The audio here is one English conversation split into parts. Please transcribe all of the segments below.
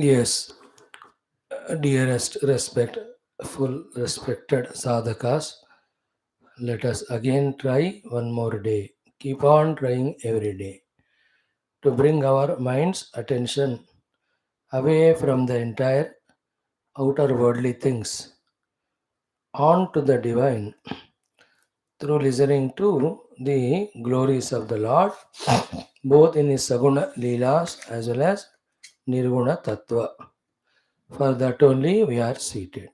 Yes, dearest, respected sadhakas, let us again try one more day. Keep on trying every day to bring our mind's attention away from the entire outer worldly things on to the divine through listening to the glories of the Lord, both in his Saguna Leelas as well as Nirguna Tattva. For that only we are seated.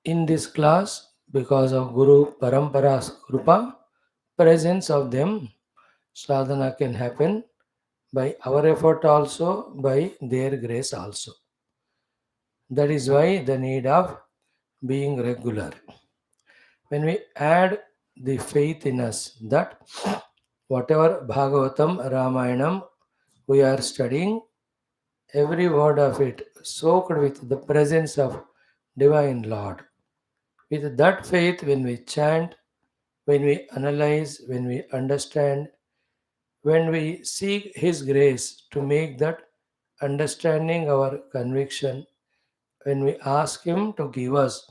In this class, because of Guru Parampara's Krupa, presence of them, sadhana can happen by our effort also, by their grace also. That is why the need of being regular. When we add the faith in us that whatever Bhagavatam, Ramayanam we are studying, every word of it soaked with the presence of Divine Lord. With that faith, when we chant, when we analyze, when we understand, when we seek His grace to make that understanding our conviction, when we ask Him to give us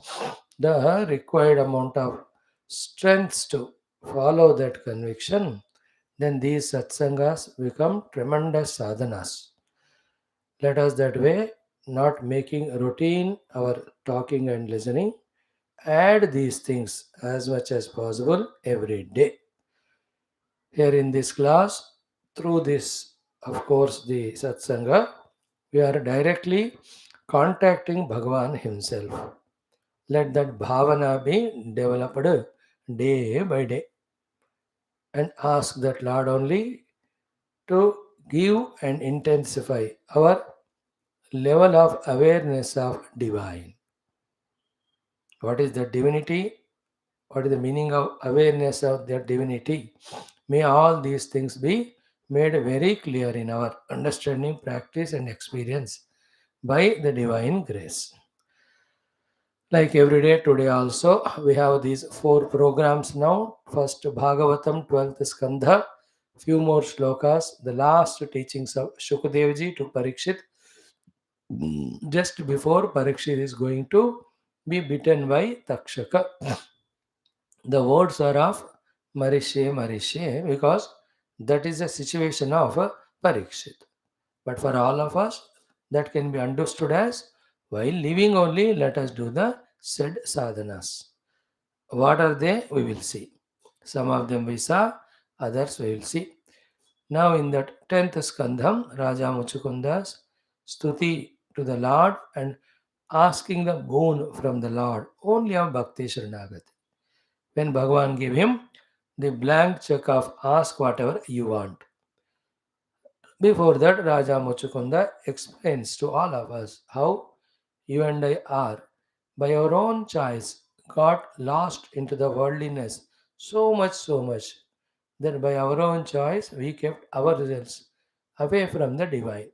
the required amount of strength to follow that conviction, then these satsangas become tremendous sadhanas. Let us that way, not making routine our talking and listening, add these things as much as possible every day. Here in this class, through this, of course, the satsanga, we are directly contacting Bhagavan himself. Let that bhavana be developed day by day and ask that Lord only to give and intensify our level of awareness of divine. What is the divinity? What is the meaning of awareness of that divinity? May all these things be made very clear in our understanding, practice, and experience by the divine grace. Like every day, today also, we have these four programs now. First, Bhagavatam, 12th Skandha, few more shlokas, the last teachings of Shukadevji to Parikshit, just before Parikshit is going to be bitten by Takshaka. The words are of Marishe Marishe because that is the situation of Parikshit. But for all of us, that can be understood as while living only, let us do the said sadhanas. What are they? We will see. Some of them we saw, others we will see. Now, in that 10th Skandham, Raja Muchukunda's stuti to the Lord and asking the boon from the Lord only of Bhakti Sharanagati. When Bhagavan gave him the blank check of ask whatever you want. Before that, Raja Muchukunda explains to all of us how you and I are, by our own choice, got lost into the worldliness so much, that by our own choice we kept ourselves away from the divine.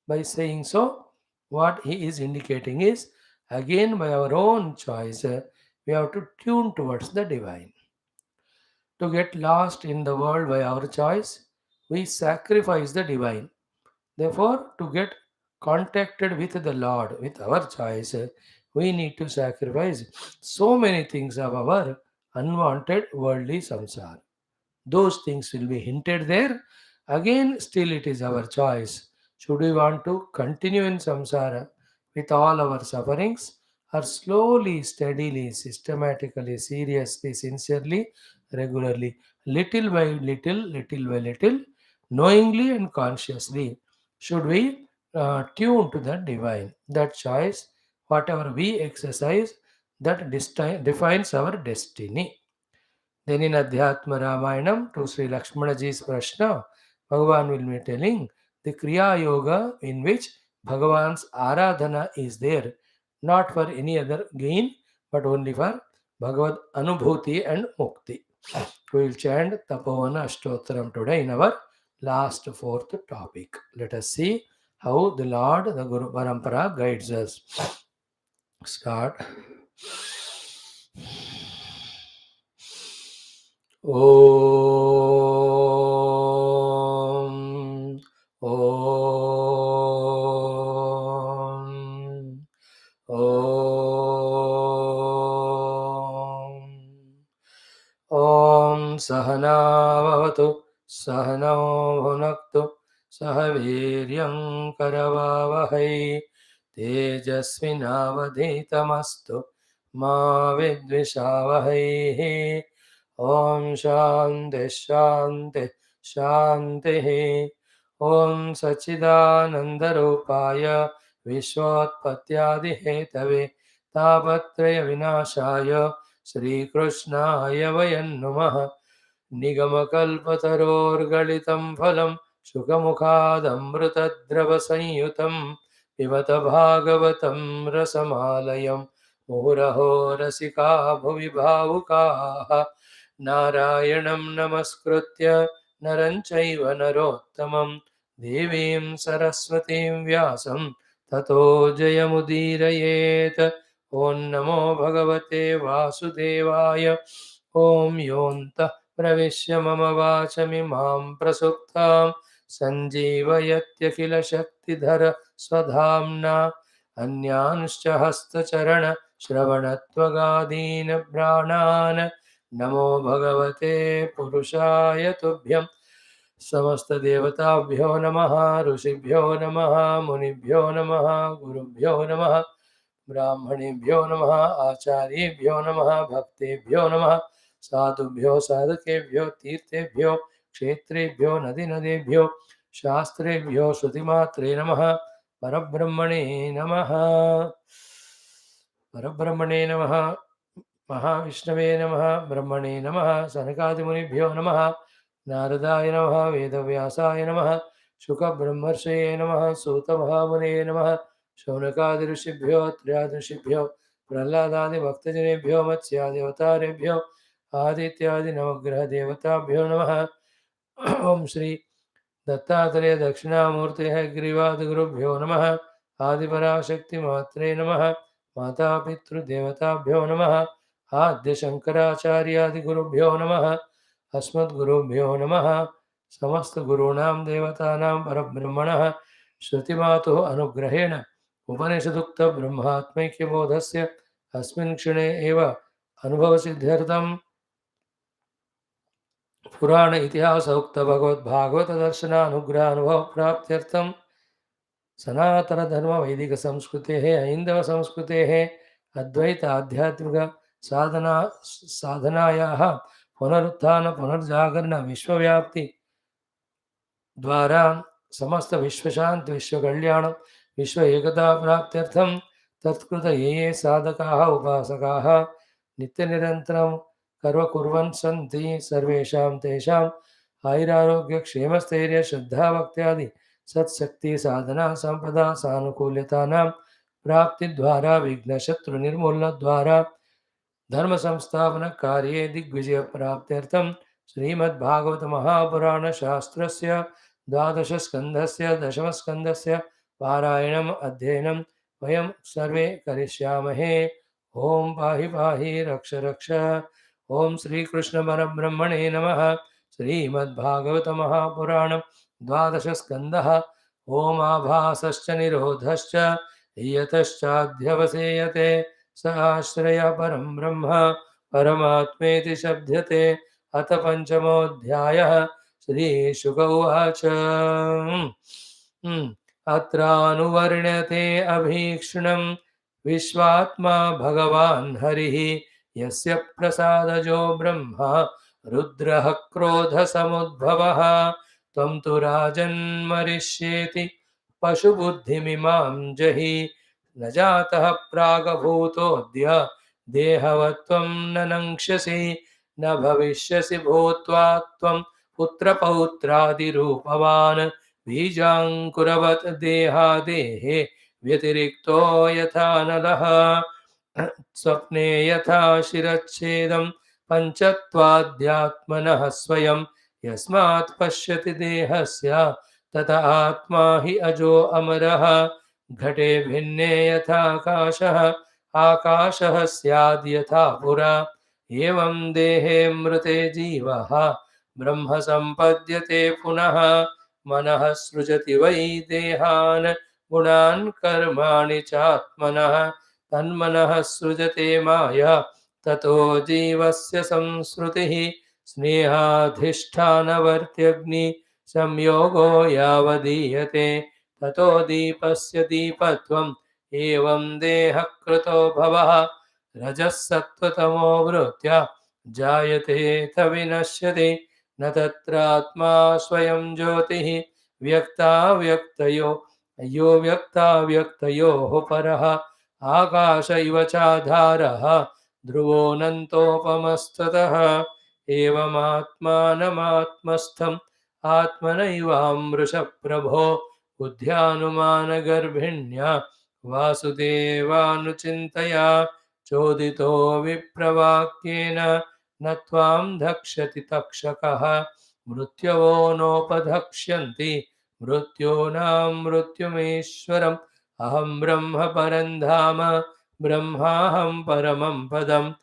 By saying so, what he is indicating is again by our own choice, we have to tune towards the divine. To get lost in the world by our choice, we sacrifice the divine. Therefore, to get contacted with the Lord with our choice, we need to sacrifice so many things of our unwanted worldly samsara. Those things will be hinted there. Again, still it is our choice. Should we want to continue in samsara with all our sufferings, or slowly, steadily, systematically, seriously, sincerely, regularly, little by little, knowingly and consciously, should we tune to the divine? That choice, whatever we exercise, that defines our destiny. Then in Adhyatma Ramayanam to Sri Lakshmanaji's Prashna, Bhagavan will be telling the Kriya Yoga in which Bhagavan's Aradhana is there, not for any other gain, but only for Bhagavad Anubhuti and Mukti. We will chant Tapovana Ashtotram today in our last fourth topic. Let us see how the Lord, the Guru Parampara, guides us. Start. Om. Om. ॐ सहना भवतु सहनौ भुनक्तु सह वीर्यं करवावहै तेजस्विनावधीतमस्तु मा विद्विषावहै। ॐ शान्ति शान्ति शान्तिः। ॐ सच्चिदानन्दरूपाय विश्वोत्पत्त्यादिहेतवे तापत्रयविनाशाय श्रीकृष्णाय वयं नुमः। निगमकल्पतरोर्गलितं फलं शुकमुखादमृतद्रवसंयुतं पिबत भागवतं रसमालयं मुहुरहो रसिका भुवि भावुकाः। नारायणं नमस्कृत्य नरं चैव नरोत्तमं देवीं सरस्वतीं व्यासं ततो जयमुदीरयेत्। ॐ नमो भगवते वासुदेवाय। ॐ योऽन्तः प्रविश्य मम वाचमिमां प्रसुप्तां सञ्जीवयत्यखिलशक्तिधर स्वधाम्ना अन्यांश्च हस्तचरणश्रवणत्वगादीन् प्राणान् नमो भगवते पुरुषाय तुभ्यं। समस्तदेवताभ्यो नमः, ऋषिभ्यो नमः, मुनिभ्यो नमः, गुरुभ्यो नमः, ब्राह्मणेभ्यो नमः, आचार्येभ्यो नमः, भक्तेभ्यो नमः, साधुभ्यो साधकेभ्यो तीर्थेभ्यो क्षेत्रेभ्यो नदीनदेभ्यो शास्त्रेभ्यो श्रुतिमात्रे नमः। परब्रह्मणे नमः। परब्रह्मणे नमः। महाविष्णवे नमः। ब्रह्मणे नमः। सनकादिमुनिभ्यो नमः। नारदाय नमः। वेदव्यासाय नमः। शुकब्रह्मर्षये नमः। सूतमहामुनये नमः। शौनकादिऋषिभ्यो त्र्यादृषिभ्यो प्रह्लादादिभक्तजनेभ्यो मत्स्यादिवतारेभ्यो आदित्यादिनवग्रहदेवताभ्यो नमः। ओम श्री दत्तात्रेय दक्षिणामूर्ति ग्रीवादिगुरुभ्यो नमः। आदिपराशक्तिमात्रे नमः। माता पितृदेवताभ्यो नमः। आद्य शंकराचार्यादिगुरुभ्यो नमः। अस्मद्गुरुभ्यो नमः। समस्त गुरूणां देवतानां परब्रह्मणः श्रुतिमातुः अनुग्रहेण उपनिषदुक्त ब्रह्मात्मैक्यबोधस्य अस्मिन् क्षणे एव अनुभवसिद्ध्यर्थं पुराण इतिहास उक्त भगवद्भागवत दर्शनानुग्रहानुभव प्राप्त्यर्थं सनातन धर्म वैदिक संस्कृतेः ऐन्दव संस्कृतेः अद्वैत आध्यात्मिक साधनायाः पुनरुत्थान पुनर्जागरण विश्वव्याप्ति द्वारा समस्त विश्वशांति विश्वकल्याण विश्व एकता प्राप्त्यर्थं तत्कृत ये साधकाः उपासकाः नित्यनिरन्तरं कर्म कुर्वन् सन्ति सर्वेषां तेषाम् आयुरारोग्य क्षेमस्थैर्य श्रद्धा भक्त्यादि सत्शक्ति साधना संपदा सानुकूल्यतानां प्राप्तिद्वारा विघ्नशत्रु निर्मूलनद्वारा धर्म संस्थापन कार्ये दिग्विजय प्राप्त्यर्थं श्रीमद्भागवत महापुराण शास्त्रस्य द्वादश स्कन्धस्य दशम स्कन्धस्य पारायणम् अध्ययनं वयं सर्वे करिष्यामहे। ओम पाहि पाहि रक्ष रक्ष। ओम श्रीकृष्ण परब्रह्मणे नमः। श्रीमद्भागवत महापुराण द्वादश स्कन्धः। ओम आभासश्च निरोधश्च यतश्चाध्यवसेयते स आश्रय परं ब्रह्म परमात्मेति शब्दते। अथ पंचमोऽध्यायः। श्रीशुक उवाच अत्रानुवर्ण्यते अभीक्ष्णं विश्वात्मा भगवान् हरिः यस्य प्रसादजो ब्रह्मा रुद्रः क्रोधसमुद्भवः। त्वं तु राजन्मरिष्येति पशुबुद्धिमिमां जहि न जातः प्रागभूतोऽद्य देहवत्वं न नङ्क्ष्यसि न भविष्यसि भूत्वा त्वं पुत्रपौत्रादिरूपवान् बीजाङ्कुरवत् देहादेहे व्यतिरिक्तो यथा नलः स्वप्ने यथा शिरच्छेदं पञ्चत्वाद्यात्मनः स्वयं यस्मात् पश्यति देहस्य तत आत्मा हि अजो अमरः। घटे भिन्ने यथाकाशः आकाशः स्याद् यथा पुरा एवं देहे मृते जीवः ब्रह्म सम्पद्यते पुनः। मनः सृजति वै देहान् गुणान् कर्माणि चात्मनः तन्मनः सृजते माया ततो जीवस्य संस्कृतिः स्नेहाधिष्ठानवर्त्यग्नि संयोगो यावदीयते ततो दीपस्य दीपत्वम् एवं देहकृतो भवः रजः सत्त्वतमो वृत्या जायते थ विनश्यति न तत्रात्मा स्वयं ज्योतिः व्यक्ताव्यक्तयो यो व्यक्ताव्यक्तयोः परः आकाश इव चाधारः ध्रुवोऽनन्तोपमस्ततः एवमात्मानमात्मस्थम् आत्मनैवामृषप्रभो बुद्ध्यानुमानगर्भिण्या वासुदेवानुचिन्तया चोदितो विप्रवाक्येन न त्वां धक्ष्यति तक्षकः मृत्युवो नोपधक्ष्यन्ति मृत्योनां मृत्युमीश्वरम् अहं ब्रह्म परं धाम ब्रह्माहं परमं पदम्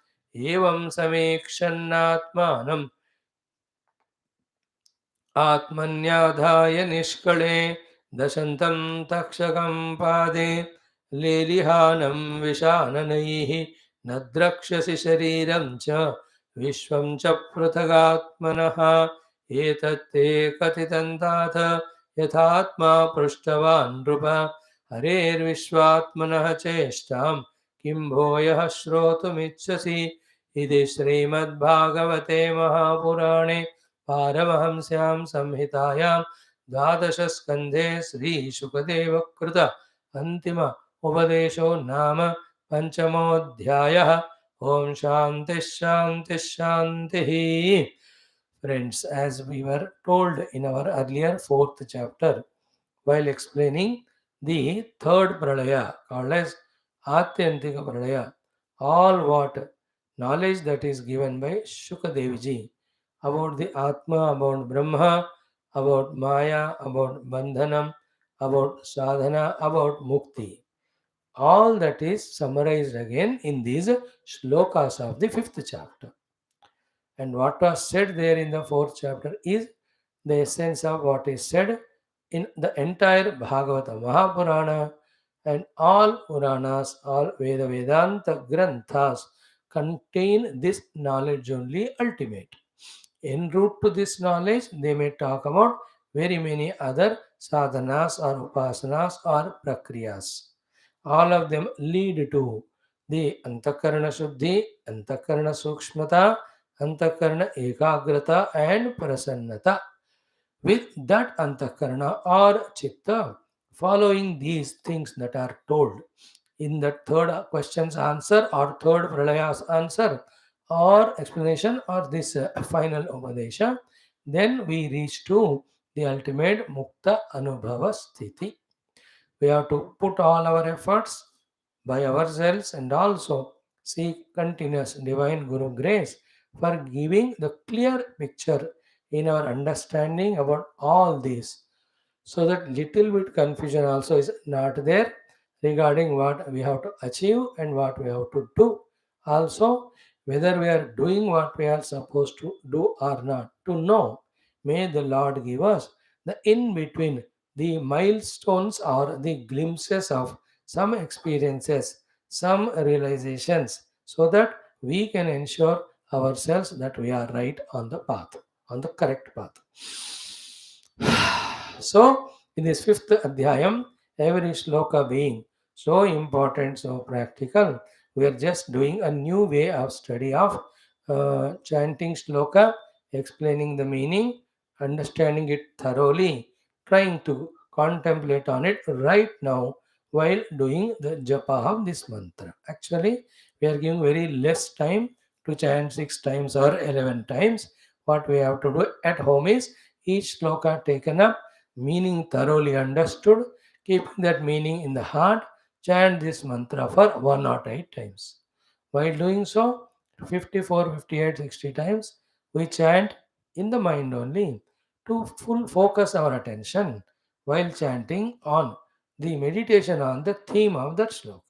एवं समीक्षन्नात्मानम् आत्मन्याधाय निष्कळे दशन्तं तक्षकं पादे लेलिहानं विषाननैः न द्रक्ष्यसि शरीरं च विश्वं च पृथगात्मनः एतत्ते कथितं तात यथात्मा पृष्टवान् नृप हरेर्विश्वात्मनः चेष्टां किं भूयः श्रोतुमिच्छसि इति श्रीमद्भागवते महापुराणे पारमहंस्यां संहितायां द्वादशस्कन्धे श्रीशुकदेवकृत अन्तिम उपदेशो नाम पञ्चमोऽध्यायः। ॐ शान्तिः शान्तिः शान्तिः। Friends, as we were told in our earlier fourth chapter, while explaining the third pralaya called as Atyantika pralaya, all what knowledge that is given by Shukadevji about the Atma, about Brahma, about Maya, about Bandhanam, about Sadhana, about Mukti. All that is summarized again in these shlokas of the fifth chapter. And what was said there in the fourth chapter is the essence of what is said in the entire Bhagavatam, Mahapurana, and all Puranas, all Vedanta Granthas contain this knowledge only ultimate. En route to this knowledge, they may talk about very many other sadhanas or upasanas or prakriyas. All of them lead to the antakarana shuddhi, antakarana sukshmata, antakarana ekagrata, and prasannata. With that antakarana or chitta, following these things that are told in the third question's answer or third pralaya's answer or explanation or this final upadesha, then we reach to the ultimate mukta anubhava sthiti. We have to put all our efforts by ourselves and also seek continuous divine Guru grace for giving the clear picture in our understanding about all these, so that little bit confusion also is not there regarding what we have to achieve and what we have to do. Also, whether we are doing what we are supposed to do or not. To know, may the Lord give us the in between, the milestones or the glimpses of some experiences, some realizations, so that we can ensure ourselves that we are right on the path, on the correct path. So, in this fifth adhyayam, every shloka being so important, so practical, we are just doing a new way of study of chanting shloka, explaining the meaning, understanding it thoroughly, trying to contemplate on it right now while doing the japa of this mantra. Actually, we are giving very less time to chant 6 times or 11 times. What we have to do at home is each shloka taken up, meaning thoroughly understood, keeping that meaning in the heart, chant this mantra for 108 times. While doing so, 54, 58, 60 times, we chant in the mind only to full focus our attention while chanting on the meditation on the theme of that sloka.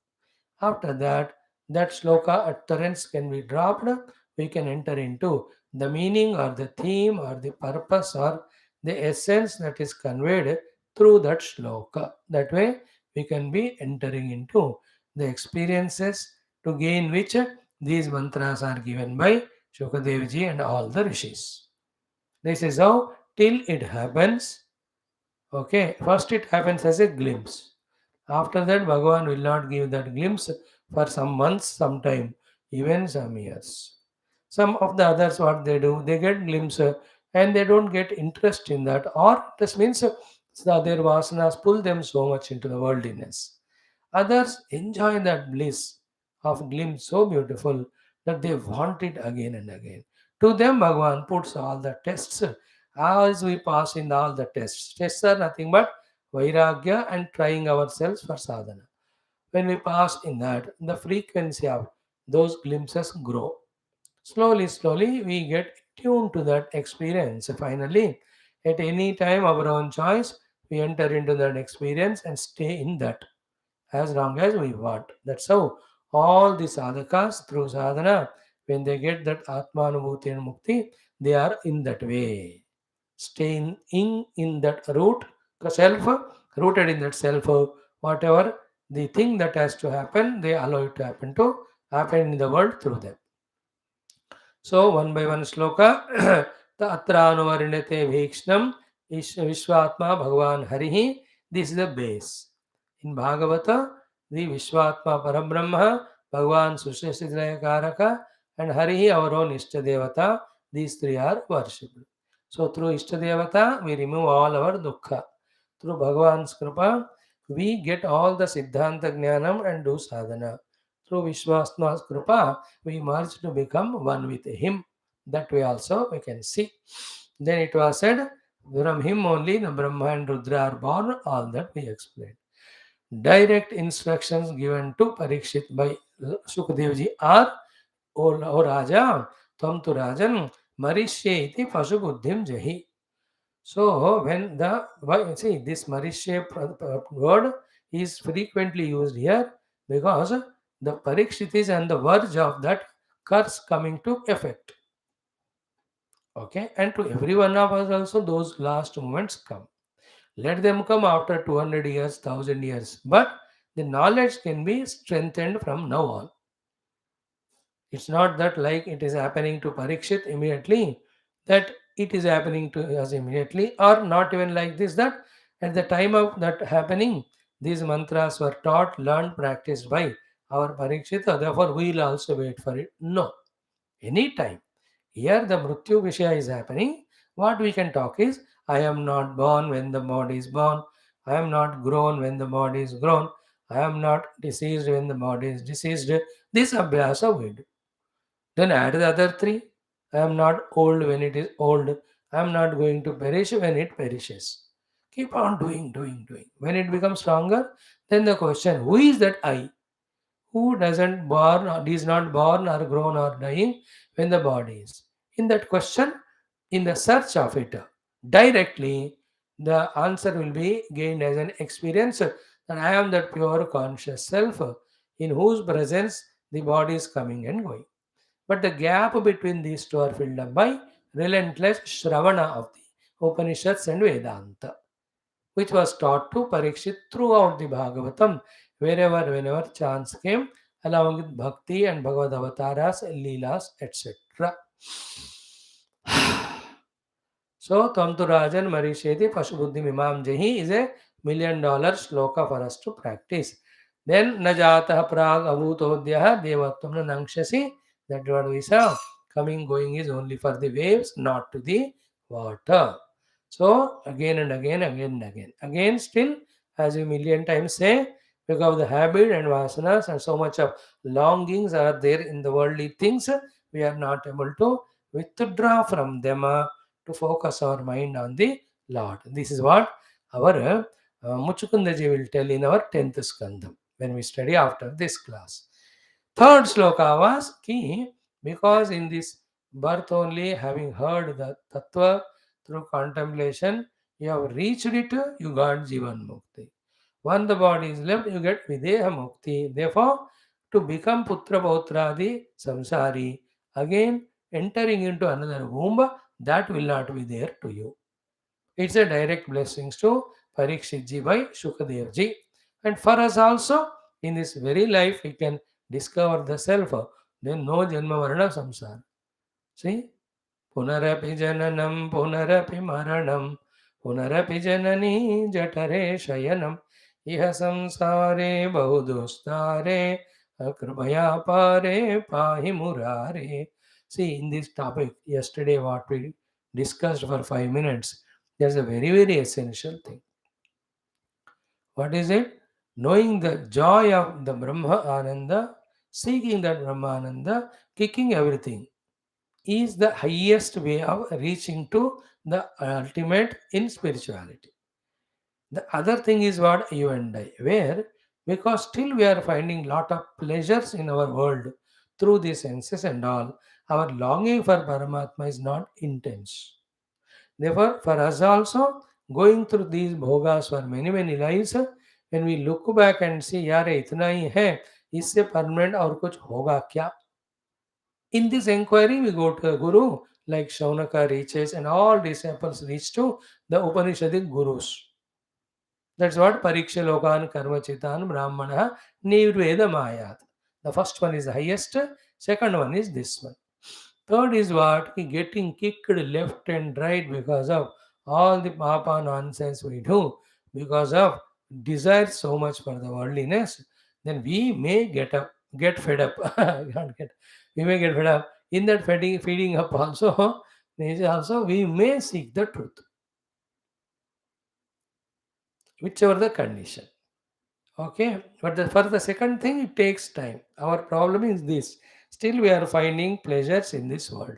After that, that shloka utterance can be dropped. We can enter into the meaning or the theme or the purpose or the essence that is conveyed through that shloka. That way, we can be entering into the experiences to gain which these mantras are given by Shukadevji and all the rishis. This is how till it happens. Okay, first it happens as a glimpse. After that, Bhagavan will not give that glimpse for some months, some time, even some years. Some of the others, what they do, they get glimpse and they don't get interest in that, or this means their vasanas pull them so much into the worldliness. Others enjoy that bliss of glimpse so beautiful that they want it again and again. To them, Bhagavan puts all the tests. As we pass in all the tests, tests are nothing but vairagya and trying ourselves for sadhana. When we pass in that, the frequency of those glimpses grow. Slowly, slowly, we get tuned to that experience. Finally, at any time, our own choice, we enter into that experience and stay in that as long as we want. That's how all the sadhakas through sadhana, when they get that Atmanubhuti and Mukti, they are in that way. Staying in that root, the self, rooted in that self, whatever the thing that has to happen, they allow it to happen in the world through them. So one by one sloka, the atranuvarnate bhikshnam vishvatma bhagavan harihi. This is the base. In Bhagavata, the Vishvatma Parabrahma, Bhagavan Susheshidraya Karaka, and Harihi, our own Ishtadevata, these three are worshipped. So through Ishtadevata, we remove all our dukkha. Through Bhagavan's Kripa, we get all the Siddhanta Jnanam and do sadhana. Through Vishwatma's Kripa, we merge to become one with Him. That way also we can see. Then it was said, from Him only the Brahma and Rudra are born, all that we explained. Direct instructions given to Parikshit by Shukadevji are, O Raja, Tvam tu Rajan, Marishye iti Pashu Buddhim Jahi. So, when see this Marishye word is frequently used here because the Parikshit is on the verge of that curse coming to effect. Okay, and to every one of us also those last moments come. Let them come after 200 years, 1000 years. But the knowledge can be strengthened from now on. It's not that like it is happening to Parikshit immediately, that it is happening to us immediately, or not even like this, that at the time of that happening, these mantras were taught, learned, practiced by our Parikshit, therefore we will also wait for it. No. Anytime. Here the Mrityu Vishaya is happening. What we can talk is, I am not born when the body is born. I am not grown when the body is grown. I am not deceased when the body is deceased. This abhyasa we do. Then add the other three. I am not old when it is old. I am not going to perish when it perishes. Keep on doing, doing, doing. When it becomes stronger, then the question, who is that I? Who doesn't born or is not born or grown or dying when the body is? In that question, in the search of it, directly the answer will be gained as an experience that I am that pure conscious self in whose presence the body is coming and going. But the gap between these two are filled up by relentless Shravana of the Upanishads and Vedanta, which was taught to Parikshit throughout the Bhagavatam, whenever chants came, along with Bhakti and Bhagavad Avataras, Leelas, etc. So, Tamtu Rajan Marisheti Pashubuddhi Mimam Jahi is $1,000,000 sloka for us to practice. Then Najata Prag Avutodhyaha Devatvam Nankshasi. That what we saw. Coming, going is only for the waves, not to the water. So, again and again, again and again. Again, still, as we million times say, because of the habit and vasanas and so much of longings are there in the worldly things, we are not able to withdraw from them to focus our mind on the Lord. This is what our Muchukundaji will tell in our 10th Skandha when we study after this class. Third sloka was ki, because in this birth only, having heard the tattva through contemplation, you have reached it, you got Jivan Mukti. Once the body is left, you get Videha Mukti. Therefore, to become Putra Pautradi Samsari, again entering into another womb, that will not be there to you. It's a direct blessings to Parikshitji by Shukadevji. And for us also, In this very life, we can discover the self. Then no janma varana samsara. See? Punarapi jananam, punarapi maranam, punarapi janani jatare shayanam, iha samsare bahudustare, akripaya pare pahi murare. See, in this topic, yesterday what we discussed for 5 minutes, there's a very, very essential thing. What is it? Knowing the joy of the Brahma Ananda, seeking that Brahma Ananda, kicking everything is the highest way of reaching to the ultimate in spirituality. The other thing is what you and I, where because still we are finding lot of pleasures in our world through the senses and all, our longing for Paramatma is not intense. Therefore, for us also, going through these bhogas for many, many lives, when we look back and see, यार इतना ही है, इससे permanent और कुछ होगा क्या? In this inquiry, we go to a guru, like Shaunaka reaches, and all disciples reach to the Upanishadic gurus. That's what Pariksha Lokan Karma Chitan Brahmana Nirveda Mayat. The first one is the highest, second one is this one. Third is what? Getting kicked left and right because of all the papa nonsense we do, because of desire so much for the worldliness, then we may get fed up. Not get, we may get fed up. In that feeding up also, also we may seek the truth, whichever the condition. Okay, but for the second thing, it takes time. Our problem is this. Still, we are finding pleasures in this world.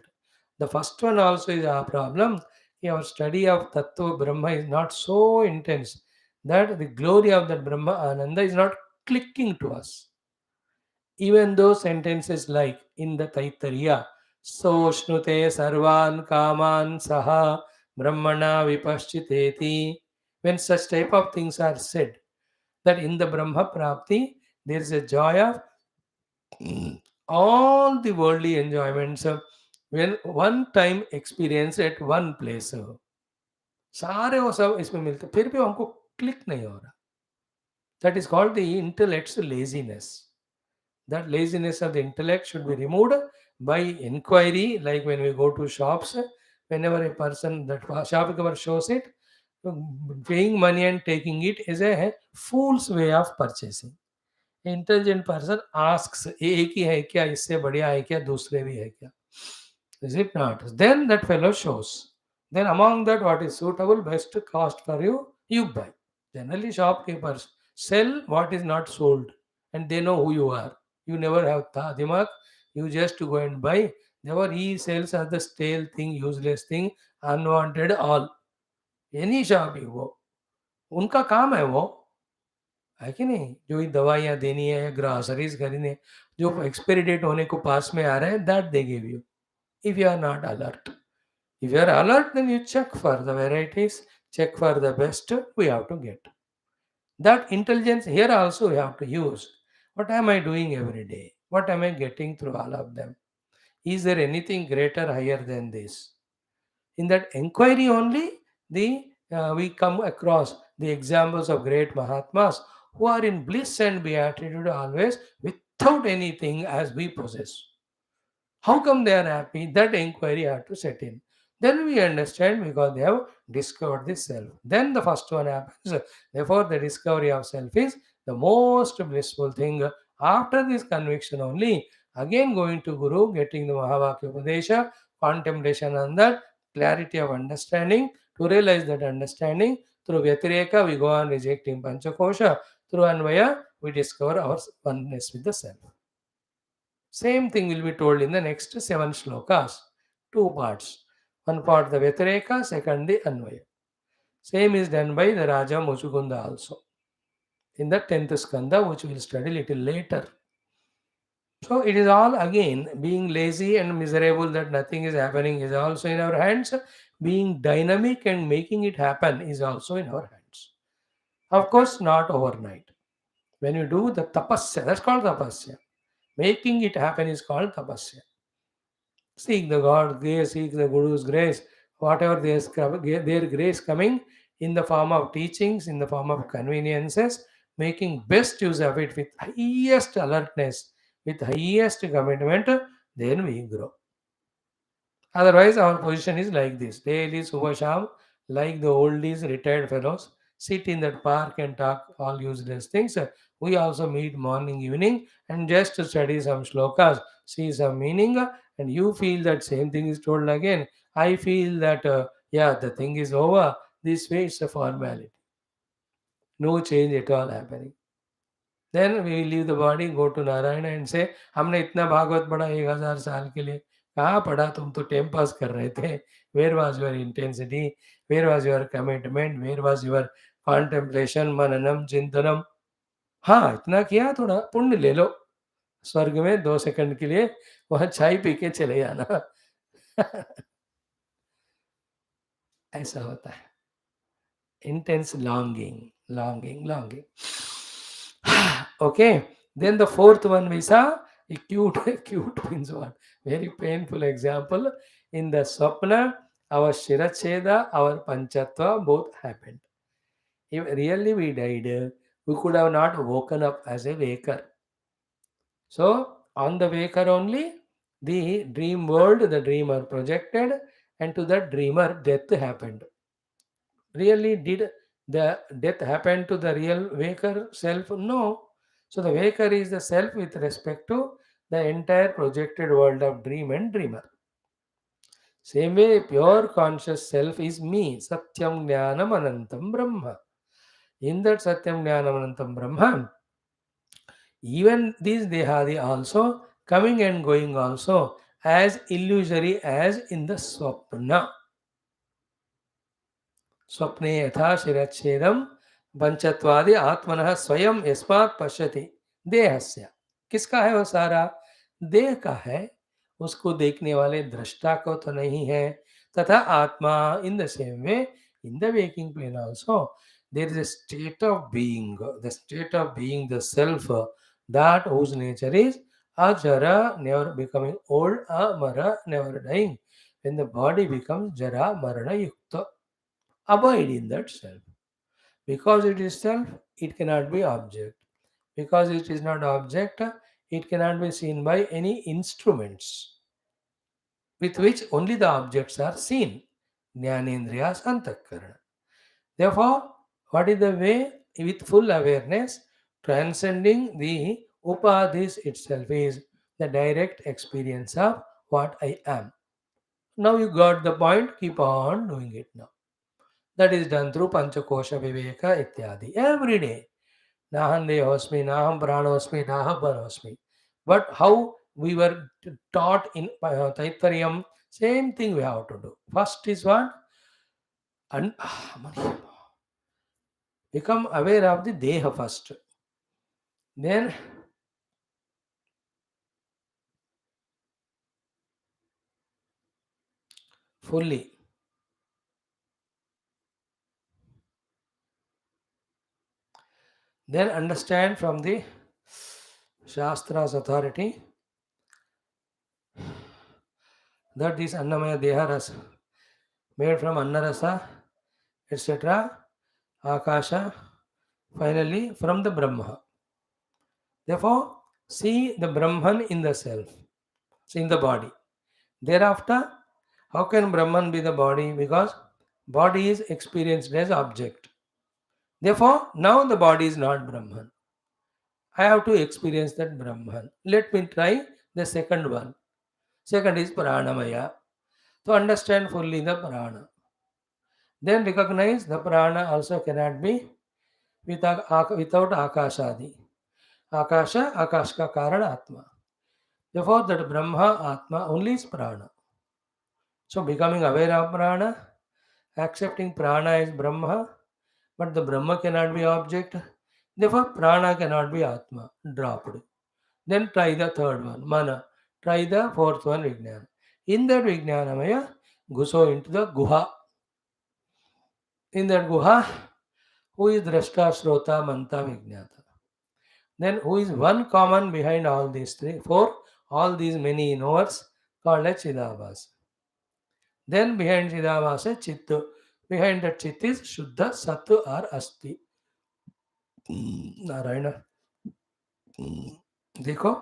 The first one also is our problem. Our study of Tattva Brahma is not so intense that the glory of that Brahma Ananda is not clicking to us. Even those sentences like in the Taittariya, so shnute sarvan kaman saha brahmana vipaschiteti. When such type of things are said, that in the Brahma Prapti there is a joy of all the worldly enjoyments when one time experience at one place सारे वो सब इसमें मिलते फिर भी हमको click नहीं हो रहा. That is called the intellect's laziness. That laziness of the intellect should be removed by inquiry, like when we go to shops, whenever a person, that shopkeeper shows it, paying money and taking it is a fool's way of purchasing. Intelligent person asks ये एक ही है क्या, इससे बढ़िया है क्या, दूसरे भी है क्या? Is it not? Then that fellow shows. Then among that, what is suitable, best cost for you, you buy. Generally, shopkeepers sell what is not sold, and they know who you are. You never have dimag. You just go and buy. Therefore, he sells as the stale thing, useless thing, unwanted all. Any shop you go, उनका काम है वो, है कि नहीं? जो ये दवाइयाँ देनी है, ग्रोसरीज खरीदने, जो एक्सपायरी डेट होने को पास में आ रहा है, that they give you if you are not alert. If you are alert, then you check for the varieties, check for the best we have to get. That intelligence here also we have to use. What am I doing every day? What am I getting through all of them? Is there anything greater, higher than this? In that inquiry only, we come across the examples of great Mahatmas who are in bliss and beatitude always without anything as we possess. How come they are happy? That inquiry had to set in. Then we understand because they have discovered the self. Then the first one happens. Therefore, the discovery of self is the most blissful thing. After this conviction only, again going to Guru, getting the Mahavakya Upadesha, contemplation on that, clarity of understanding, to realize that understanding. Through Vyatireka, we go on rejecting Panchakosha. Through Anvaya, we discover our oneness with the self. Same thing will be told in the next 7 shlokas, two parts. One part the Vyatireka, second the Anvaya. Same is done by the Raja Muchukunda also in the 10th Skandha, which we will study little later. So it is all again being lazy and miserable that nothing is happening is also in our hands. Being dynamic and making it happen is also in our hands. Of course, not overnight. When you do the tapasya, that's called tapasya. Making it happen is called tapasya. Seek the God grace, seek the Guru's grace, whatever their grace coming in the form of teachings, in the form of conveniences, making best use of it with highest alertness, with highest commitment, then we grow. Otherwise, our position is like this. Daily Subhasham, like the oldies, retired fellows, sit in that park and talk all useless things. We also meet morning, evening, and just to study some shlokas, see some meaning, and you feel that same thing is told again. I feel that, yeah, the thing is over. This way it's a formality. No change at all happening. Then we leave the body, go to Narayana and say, हमने इतना भागवत पढ़ा 1000 साल के लिए. कहाँ पढ़ा, तुम तो टाइम पास कर रहे थे. Where was your intensity? Where was your commitment? Where was your contemplation, मननम चिंतनम? हाँ, इतना किया, थोड़ा पुण्य ले लो. स्वर्ग में 2 सेकंड के लिए वहां चाय पी के चले जाना. ऐसा होता है. Intense longing, longing, longing. Okay, then the fourth one we saw acute. Acute means what? Very painful example. In the Swapna, our Shiracheda, our Panchatva both happened. If really we died, we could have not woken up as a waker. So, on the waker only, the dream world, the dreamer projected, and to the dreamer, death happened. Really, did the death happen to the real waker self? No. So the waker is the self with respect to the entire projected world of dream and dreamer. Same way, pure conscious self is me, Satyam Jnanam Anantam Brahma. In that Satyam Jnanam Anantam Brahma, even these Dehadi also coming and going also as illusory as in the Swapna. स्वप्ने यथा शिरच्छेदम पंचत्वादि आत्मनः स्वयं यस्मात् पश्यति देहस्य. किसका है वो सारा? देह का है. उसको देखने वाले दृष्टा को तो नहीं है. तथा आत्मा in the same way in the waking plane also there is a state of being the self, that whose nature is ajara, never becoming old, amara, never dying. When the body becomes jara marana yukta, abide in that self. Because it is self, it cannot be object. Because it is not object, it cannot be seen by any instruments with which only the objects are seen. Jnanendriyas antakarana. Therefore, what is the way? With full awareness, transcending the upadhis itself is the direct experience of what I am. Now you got the point, keep on doing it now. That is done through Panchakosha Viveka Ityadi. Every day. Naham Devasmi, Naham Pranasmi, Naham Parasmi. But how we were taught in Taittariam, same thing we have to do. First is what? And become aware of the Deha first. Then fully. Then understand from the Shastra's authority that this Annamaya Deha Rasa, made from Annarasa, etc., Akasha, finally from the Brahma. Therefore, see the Brahman in the self, see in the body. Thereafter, how can Brahman be the body? Because body is experienced as object. Therefore, now the body is not Brahman. I have to experience that Brahman. Let me try the second one. Second is Pranamaya. To understand fully the Prana. Then recognize the Prana also cannot be without Akashadi. Akasha, Akash ka Karan Atma. Therefore, that Brahma, Atma only is Prana. So, becoming aware of Prana, accepting Prana as Brahma, but the Brahma cannot be object. Therefore, Prana cannot be Atma. Dropped. Then try the third one, Mana. Try the fourth one, Vijnana. In that Vijnanamaya, go into the Guha. In that Guha, who is Drashta, Shrota, Manta, Vijnata. Then who is one common behind all these three, four, all these many knowers called as Chidabhasa. Then behind Chidabhasa, Chittu. Behind that Chit is Shuddha, Sattu or Asti. Narayan देखो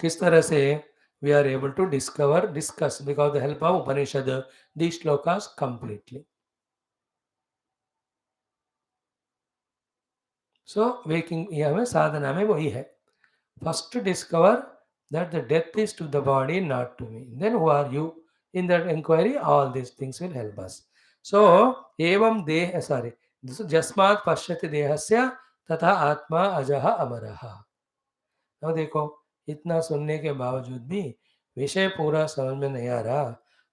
किस तरह से we are able to discuss because the help of Upanishad these shlokas completely. So waking यहाँ में साधना में वही है. First discover that the death is to the body, not to me. Then who are you? In that inquiry, all these things will help us. So evam deh sorry. Jasmat pashyati dehasya तथा आत्मा अजह अमरः. अब देखो इतना सुनने के बावजूद भी विषय पूरा समझ में नहीं आ रहा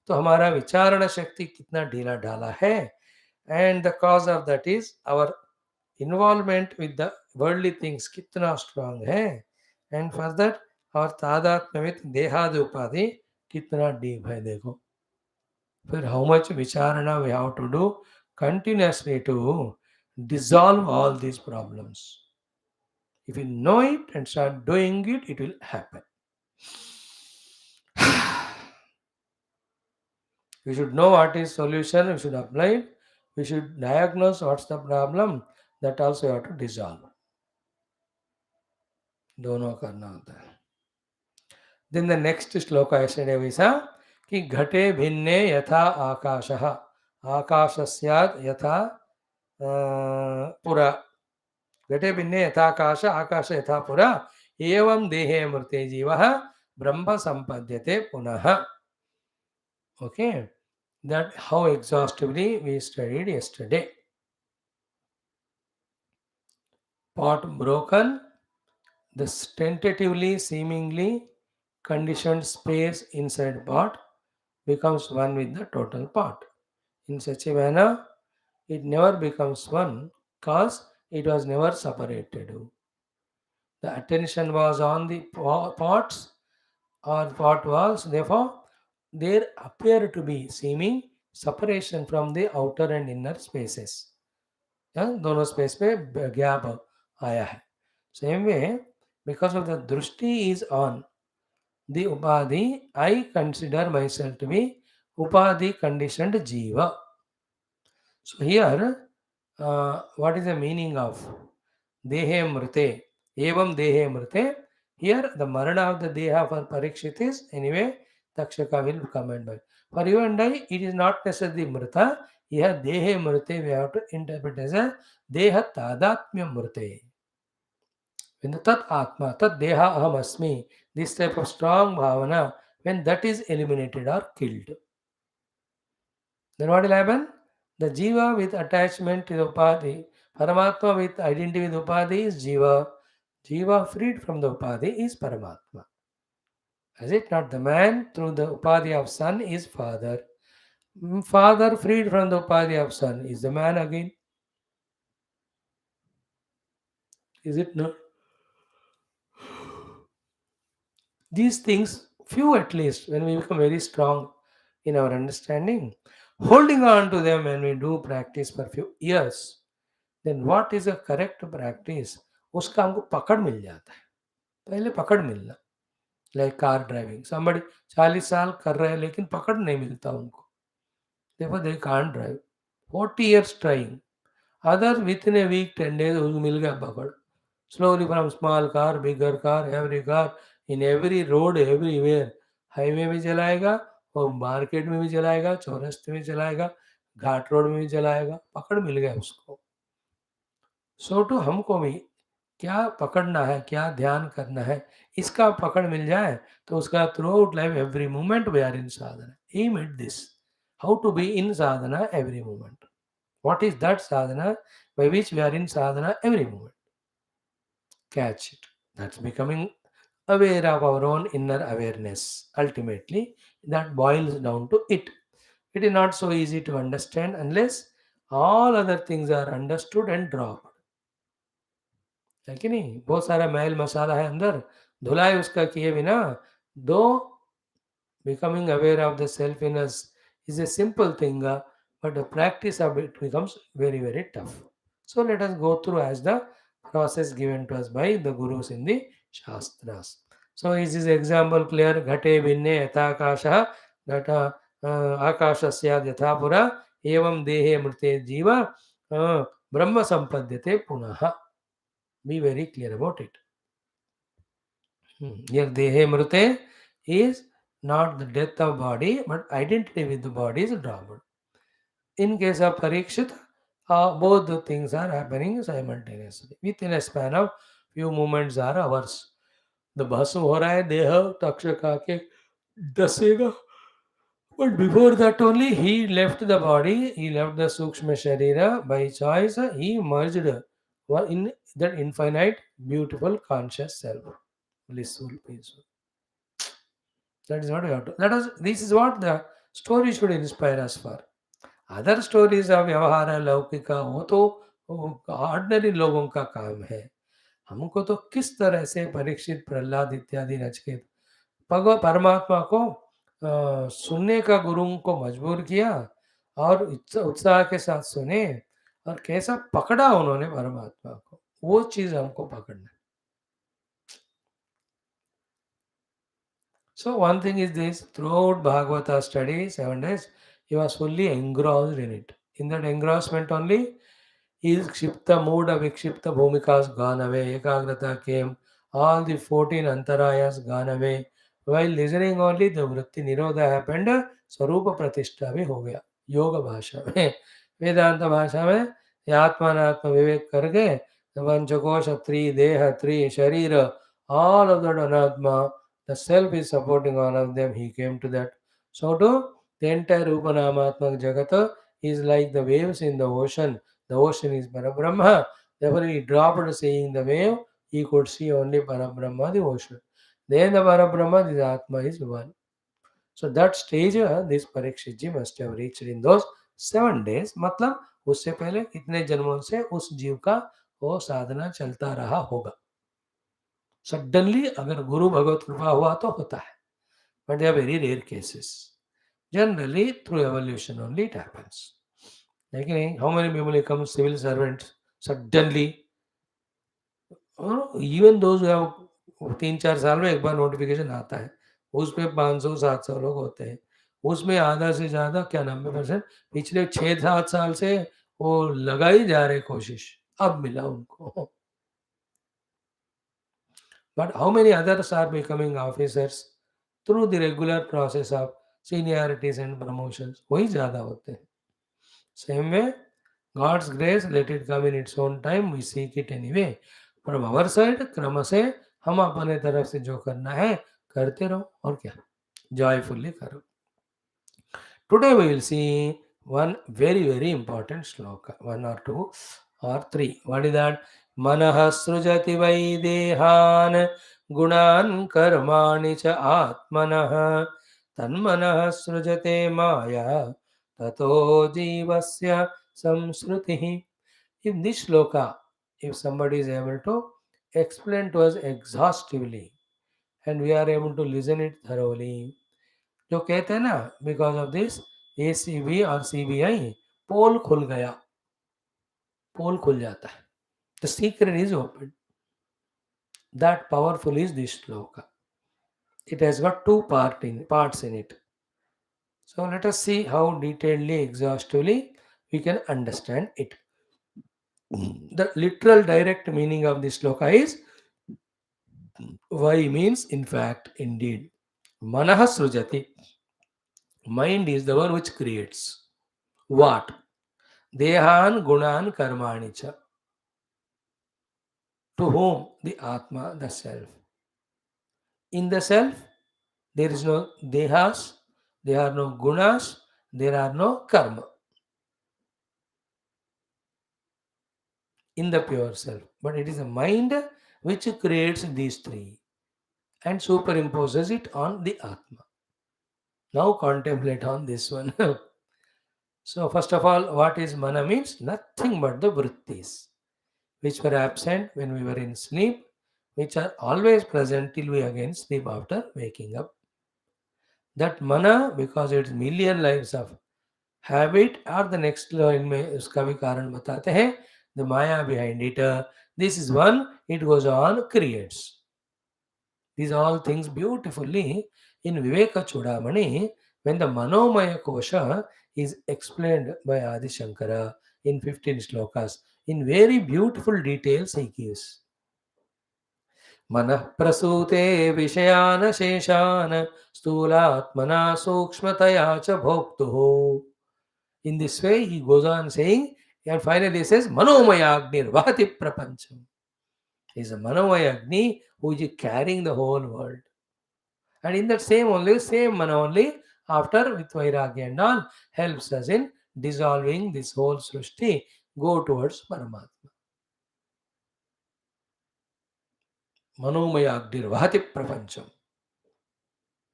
तो हमारा विचारण शक्ति कितना ढीला ढाला है. And the cause of that is our involvement with the worldly things कितना स्ट्रांग है. एंड फर्दर और तादात्म्य विद देहादि उपाधि कितना डीप है. देखो फिर हाउ मच विचारणा we have to do continuously to dissolve all these problems. If you know it and start doing it, it will happen. We should know what is solution, we should apply it, we should diagnose what's the problem, that also you have to dissolve. दोनों करना होता है. Then the next shloka yesterday we saw कि घटे भिन्ने यथा आकाशः आकाशस्यात् यथा पुरा घटे भिन्ने यथाकाश आकाश यथा पुरा एवं देहे मृते जीवः ब्रह्म संपद्यते पुनः. Okay, that how exhaustively we studied yesterday. Pot broken, the tentatively seemingly conditioned space inside pot becomes one with the total pot. In such a manner, it never becomes one because it was never separated. The attention was on the pots or pot walls, therefore, there appear to be seeming separation from the outer and inner spaces. दोनों space पे gap आया है. Same way because of the दृष्टि is on the उपाधि I consider myself to be उपाधि conditioned जीव. So here what is the meaning of देहे मृते एवं देहे मृते. Here the marana of the deha for Parikshit is anyway Takshaka will come and by. For you and I, it is not necessarily mrita. Here dehe mrite we have to interpret as a deha tadatmya mrite. When the tat atma, tat deha aham asmi, this type of strong bhavana, when that is eliminated or killed, then what will happen? The jiva with attachment to the upadhi, Paramatma with identity with upadhi is jiva. Jiva freed from the upadhi is Paramatma. Is it not? The man through the upadhi of son is father. Father freed from the upadhi of son is the man again. Is it not? These things, few at least, when we become very strong in our understanding, holding on to them when we do practice for few years, then what is a correct practice? उसका हमको पकड़ मिल जाता है. पहले पकड़ मिलना. Like car driving, somebody 40 साल कर रहे हैं लेकिन पकड़ नहीं मिलता उनको. Therefore they can't drive. 40 years trying. Others within a week, 10 days उसको मिल गया पकड़. Slowly from small car, bigger car, every car, in every road, everywhere. Highway में चलाएगा और मार्केट में भी चलाएगा, चौरस्ते में चलाएगा, घाट रोड में भी चलाएगा. पकड़ मिल गया उसको. सो टू हमको भी क्या पकड़ना है, क्या ध्यान करना है, इसका पकड़ मिल जाए तो उसका throughout life every moment we are in sadhana. Aim at this, how to be in sadhana every moment. What is that sadhana by which we are in sadhana every moment? Catch it. That's becoming aware of our own inner awareness. Ultimately, that boils down to it. It is not so easy to understand unless all other things are understood and dropped. है कि नहीं? बहुत सारा मैल मसाला है अंदर, धुलाई उसका किए बिना. दो becoming aware of the self in us is a simple thing, but the practice of it becomes very, very tough. So let us go through as the process given to us by the gurus in the Shastras. So is this example clear? Ghate binne yatha akasha, ghata akashasya yatha pura, evam dehe mrite jiva, brahma sampadyate punaha. Be very clear about it. Here, dehe mrute is not the death of body, but identity with the body is dropped. In case of Parikshit, both the things are happening simultaneously. Within a span of few moments or hours. The भस्म हो रहा है देह तक्षका के दसेगा. But before that only he left the body, he left the Sukshma Sharira by choice, he merged in that infinite, beautiful, conscious self. Blissful, peaceful. That is what we have to. This is what the story should inspire us for. Other stories of व्यवहार है लौकिका वो तो ordinary लोगों का काम है. हमको तो किस तरह से परीक्षित प्रहलाद इत्यादि नचकेत परमात्मा को सुनने का गुरु को मजबूर किया और उत्साह के साथ सुने और कैसा पकड़ा उन्होंने परमात्मा को, वो चीज हमको पकड़ना. So one thing is this, throughout Bhagavata study, 7 days, he was fully engrossed in it. In that engrossment only, his Kshipta mood of Vikshipta Bhumikas gone away, Ekagrata came, all the 14 Antarayas gone away. While listening only, the Vritti Nirodha happened, Sarupa Pratishtha भी हो गया. योग भाषा में, वेदांत भाषा में, ये आत्मानात्म विवेक करके, पंचकोश, त्रि देह, त्रि शरीर, all of that anatma, the self is supporting all of them, he came to that. So to the entire Upanamatmak Jagata is like the waves in the ocean. The ocean is Parabrahma. Therefore, he dropped seeing the wave, he could see only Parabrahma, the ocean. Then the Parabrahma, the Atma is one. So that stage this Parikshit ji must have reached in those 7 days. मतलब उससे पहले कितने जन्मों से उस जीव का वो साधना चलता रहा होगा. सडनली अगर गुरु भगवत कृपा हुआ तो होता है, but they are very rare cases. Generally through evolution only it happens. लेकिन how many people become civil servants suddenly, even those have 3-4 साल में एक बार नोटिफिकेशन आता है, उसमें 500-700 लोग होते हैं, उसमें आधा से ज़्यादा क्या 90% पिछले 6-7 साल से वो लगा ही जा रहे कोशिश, अब मिला उनको. But how many others are becoming officers through the regular process of seniorities and promotions? वही ज़्यादा होते हैं. Same way, God's grace, let it come in its own time, we seek it anyway. From our side, क्रम से हम अपने तरफ से जो करना है करते रहो, और क्या, joyfully करो. Today we will see one very very important shloka, 1 or 2 or 3. What is that? Manaha srujati vaidehan gunan karmani cha atmanah tanmanah srujate maya tato jivasya samsrutihi. In this shloka, if somebody is able to explain to us exhaustively and we are able to listen it thoroughly, जो कहते हैं ना, because of this ACB और CBI पोल खुल गया, पोल खुल जाता है. The secret is open. That powerful is this shloka. It has got two parts in it. So let us see how detailedly, exhaustively we can understand it. The literal direct meaning of this shloka is why means in fact, indeed. Manaha srujati. Mind is the one which creates. What? Dehan gunan karmani cha. To whom? The Atma, the self. In the self, there is no dehas, there are no gunas, there are no karma. In the pure self. But it is the mind which creates these three and superimposes it on the Atma. Now contemplate on this one. So first of all, what is mana means? Nothing but the vrittis, which were absent when we were in sleep, which are always present till we again sleep after waking up. That mana, because it's million lives of habit, or the next line में उसका भी कारण बताते हैं, the maya behind it. This is one, it goes on, creates. These all things beautifully in Viveka Chudamani, when the Manomaya Kosha is explained by Adi Shankara in 15 shlokas. In very beautiful details he gives. Manah prasute vishayana sheshana sthulatmana sukshmataya cha bhoktuhu. In this way, he goes on saying, and finally he says, Manomaya Agnir Vahati Prapancham. He is a Manomaya Agni who is carrying the whole world. And in that same Mana only, after with Vairagya and all, helps us in dissolving this whole Srishti, go towards Paramatma. Manomaya Agdir Vahati Prapancham.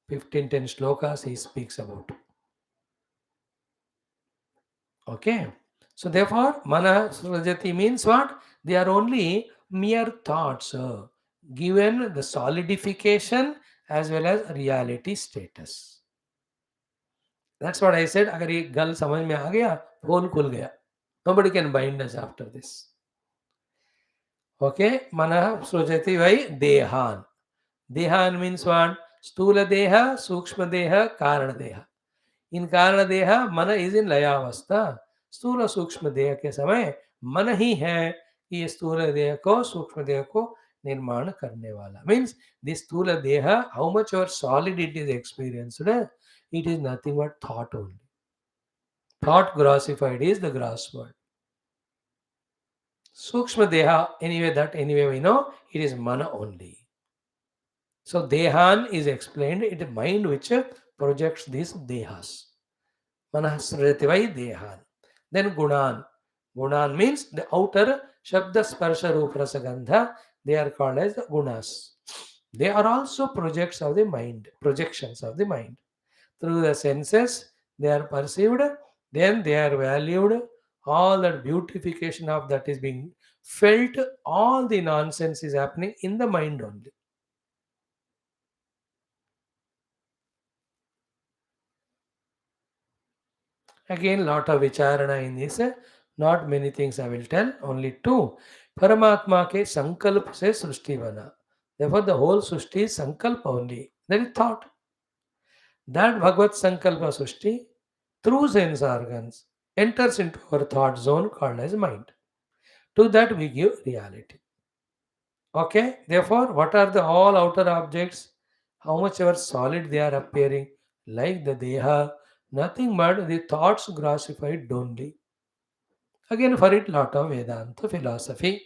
15-10 shlokas he speaks about. Okay. So therefore, Mana Srajati means what? They are only mere thoughts given the solidification as well as reality status. That's what I said. अगर ये गल समझ में आ गया, पोल खुल गया. Nobody can bind us after this. Okay, Mana Srujati vai Dehan. Dehan means what? Stula Deha, Sukshma Deha, Karana Deha. In Karana Deha, Mana is in Layavastha. स्थूल सूक्ष्म देह के समय मन ही है कि ये स्थूल देह को सूक्ष्म देह को निर्माण करने वाला. Means this स्थूल देह, how much or solid it is experienced, it is nothing but thought only. Thought grossified is the gross world. Sukshma deha, anyway we know, it is mana only. So dehan is explained, it is mind which projects these dehas. Manasritivai dehan. Then gunan. Gunan means the outer shabda sparsha rupa rasagandha, they are called as the gunas. They are also projects of the mind, projections of the mind. Through the senses, they are perceived, then they are valued, all that beautification of that is being felt, all the nonsense is happening in the mind only. Again, lot of vicharana in this, not many things I will tell, only two. Paramatma ke sankalp se srishti bana. Therefore, the whole srishti is sankalpa only. That is thought. That Bhagavad Sankalpa Srishti, through sense organs, enters into our thought zone called as mind. To that we give reality. Okay, therefore, what are the all outer objects? How much ever solid they are appearing, like the Deha, nothing but the thoughts grossified only. Again, for it, lot of Vedanta philosophy.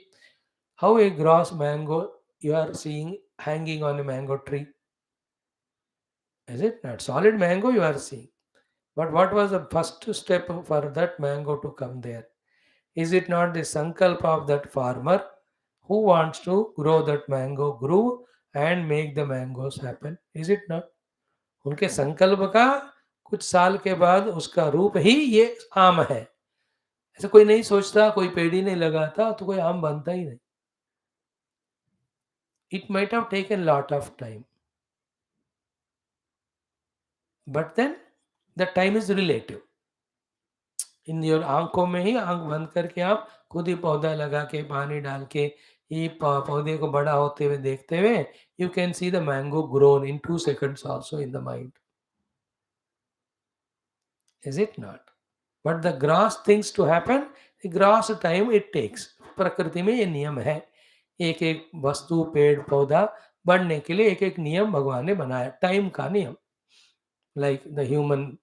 How a gross mango you are seeing hanging on a mango tree. Is it not? Solid mango you are seeing. But what was the first step for that mango to come there? Is it not the sankalpa of that farmer who wants to grow that mango, grow and make the mangoes happen? Is it not? उनके संकल्प का कुछ साल के बाद उसका रूप ही ये आम है. ऐसा कोई नहीं सोचता, कोई पेड़ ही नहीं लगाता तो कोई आम बनता ही नहीं. It might have taken lot of time, but then the time is relative. In your आंखों में ही आंख बंद करके आप खुद ही पौधा लगा के पानी डाल के ये पौधे को बड़ा होते हुए देखते हुए you can see the mango grown in 2 seconds also in the mind. Is it not? But the gross things to happen, the gross time it takes. प्रकृति में ये नियम है. एक एक वस्तु पेड़ पौधा बढ़ने के लिए एक एक नियम भगवान ने बनाया, टाइम का नियम. Like the human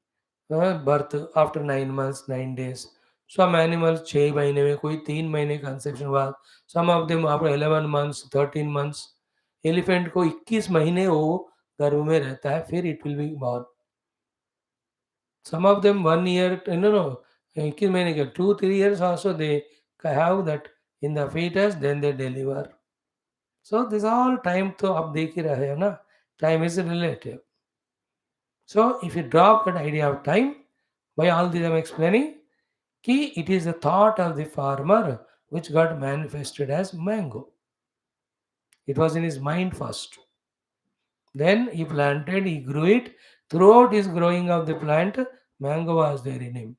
birth after 9 months 9 days. Some animals 6 महीने में, कोई 3 महीने कंसेप्शन हुआ. Some of them after 11 months 13 months. Elephant को 21 महीने वो गर्भ में रहता है, फिर it will be born. Some of them 1 year, no 21 महीने के 2-3 years also they have that in the fetus, then they deliver. So this all time तो आप देख ही रहे हो ना, time is relative. So if you drop that idea of time, why all this I am explaining? Ki it is the thought of the farmer which got manifested as mango. It was in his mind first. Then he planted, he grew it. Throughout his growing of the plant, mango was there in him.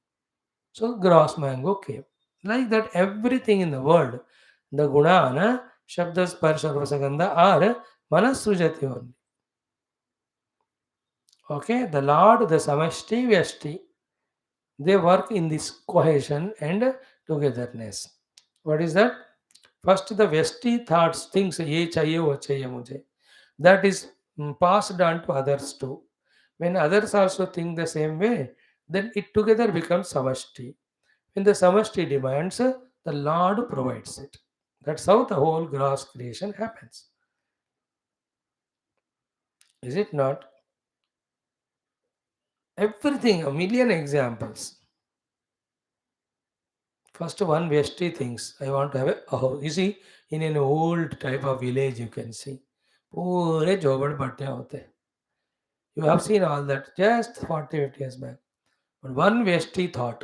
So gross mango came. Like that, everything in the world, the gunana, shabda, sparsha, rasagandha are manasujati only. Okay, the Lord, the samashti, vyashti, they work in this cohesion and togetherness. What is that? First, the vesty thoughts, things, ye chahiye, wo chahiye mujhe. That is passed on to others too. When others also think the same way, then it together becomes samashti. When the samashti demands, the Lord provides it. That's how the whole gross creation happens. Is it not? Everything, a million examples. First one Vesti thinks, I want to have a house. You see, in an old type of village you can see. पूरे झोपड़ पट्टियाँ होते हैं. You have seen all that just 40 50 years back. But one Vesti thought,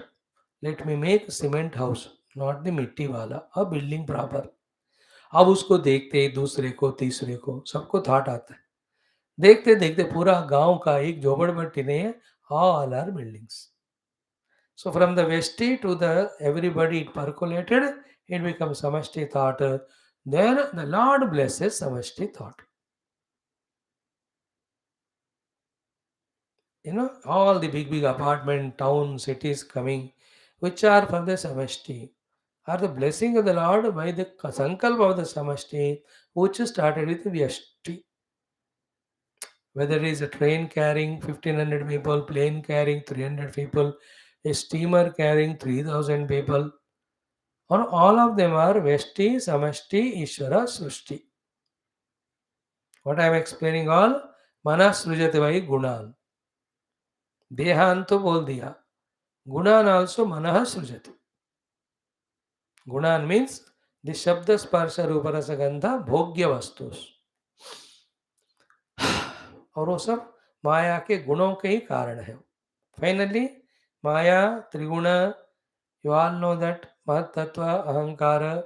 let me make cement house, not the मिट्टी वाला, a building proper. अब उसको देखते ही दूसरे को तीसरे को सबको थॉट आता है. देखते देखते पूरा गांव का एक झोपड़पट्टी नहीं है, all are buildings. So from the Vesti to the everybody it percolated, it becomes Samashti thought. Then the Lord blesses Samashti thought. All the big apartment, towns, cities coming, which are from the Samashti, are the blessing of the Lord by the Sankalpa of the Samashti, which started with Vyashti. Whether it is a train carrying 1500 people, plane carrying 300 people, a steamer carrying 3000 people, or all of them are Vesti, Samashti, Ishvara, Srushti. What I am explaining all, Mana Srujati by Gunan. Dehan to bol diya. Gunan also Manaha Srujati. Gunan means the Shabda Sparsha Ruparasa Gandha Bhogya Vastus. और वो सब माया के गुणों के ही कारण है. Finally, Maya, Triguna, you all know that Mahat Tattva, Ahankara,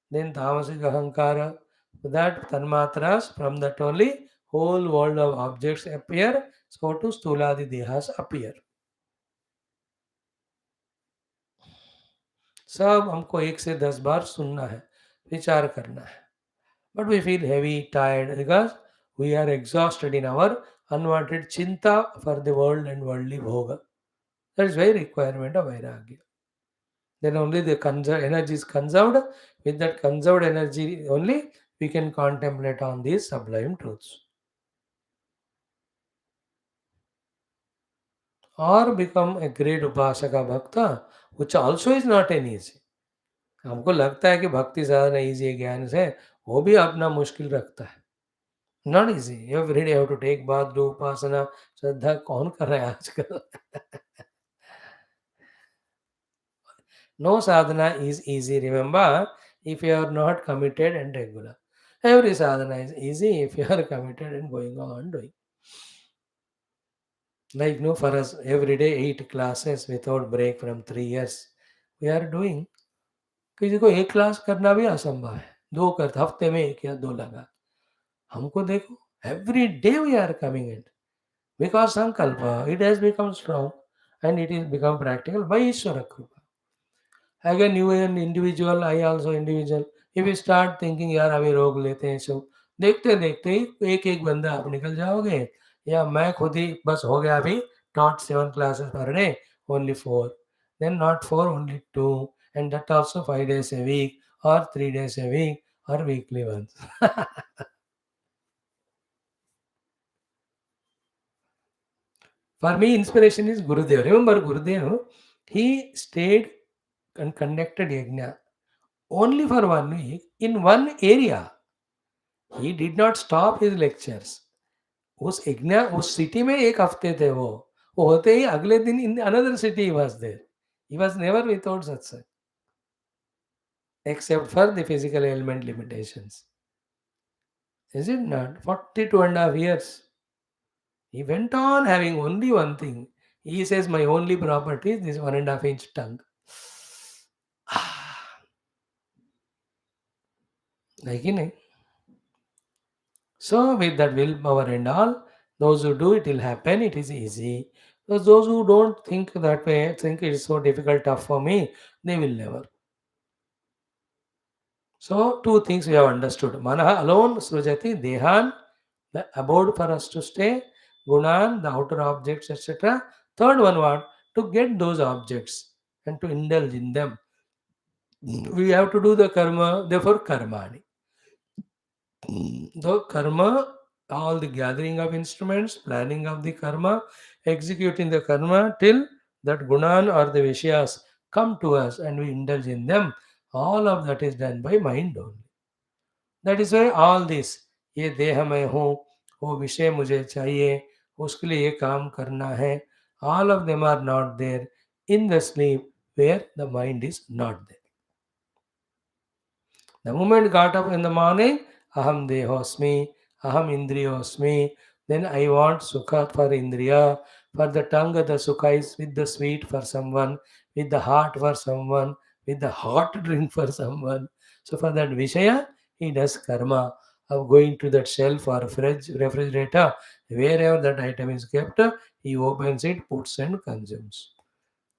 then Tamasic Ahankara, that Tanmatras, from that only whole world of objects appear, so to Stuladi Dehas appear. सब हमको 1 से 10 बार सुनना है, विचार करना है. But we feel heavy, tired because we are exhausted in our unwanted chinta for the world and worldly bhoga. That is why requirement of vairagya. Then only the energy is conserved. With that conserved energy only, we can contemplate on these sublime truths. Or become a great upasaka bhakta, which also is not an easy. हमको लगता है कि भक्ति साधना easy है, ज्ञान से, वो भी अपना मुश्किल रखता है. Not easy. Every day have to take bath, do उपासना. श्रद्धा कौन कर रहा है आजकल? No sadhana is easy, remember, if you are not committed and regular. Every sadhana is easy if you are committed and going on doing. Like, no, for us, every day 8 classes without break from 3 years. We are doing. किसी को 1 class करना भी असंभव है. 2 करते हफ्ते में 1 या 2 लगा. हमको देखो, every day we are coming in. Because Sankalpa, it has become strong and it is become practical by Ishvara Krupa. Again, you an individual, I also individual. If you start thinking यार अभी रोक लेते हैं सब, देखते देखते ही एक एक बंदा आप निकल जाओगे. या मैं खुद ही बस हो गया अभी, not 7 classes per day, only 4. Then not 4, only 2. And that also 5 days a week or 3 days a week or weekly once. For me, inspiration is Gurudev. Remember Gurudev, he stayed and conducted yajna only for 1 week in one area. He did not stop his lectures. उस यज्ञ उस city में 1 हफ्ते थे वो होते ही अगले दिन in another city he was there. He was never without satsang, except for the physical ailment limitations. Is it not? 42.5 years. He went on having only one thing. He says, my only property is this 1.5 inch tongue. Like in. So with that willpower and all, those who do it will happen, it is easy. Those who don't think that way, think it is so difficult, tough for me, they will never. So 2 things we have understood. Manaha alone, Srujati, Dehan, the abode for us to stay, Gunan, the outer objects, etc. Third one, what? To get those objects and to indulge in them. We have to do the karma, therefore karmani. The karma, all the gathering of instruments, planning of the karma, executing the karma till that gunan or the vishyas come to us and we indulge in them, all of that is done by mind only. That is why all this, ये देह में हूँ, वो विषय मुझे चाहिए, उसके लिए ये काम करना है, all of them are not there in the sleep where the mind is not there. The moment got up in the morning, aham dehosmi, aham indriyosmi, then I want sukha for indriya, for the tongue the sukha is with the sweet for someone, with the heart for someone, with the hot drink for someone. So for that Vishaya, he does karma of going to that shelf or fridge, refrigerator, wherever that item is kept, he opens it, puts and consumes.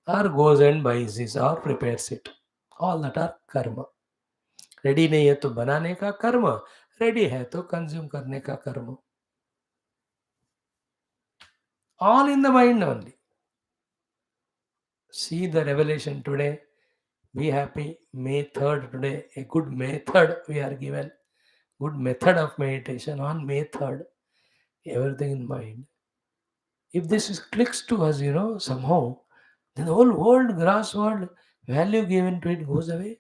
Or goes and buys this or prepares it. All that are karma. Ready नहीं है तो बनाने का कर्म, ready है तो consume करने का कर्म. All in the mind only. See the revelation today. Be happy. May 3rd today. A good method we are given. Good method of meditation on May 3rd. Everything in mind. If this clicks to us, somehow, then the whole world, grass world, value given to it goes away.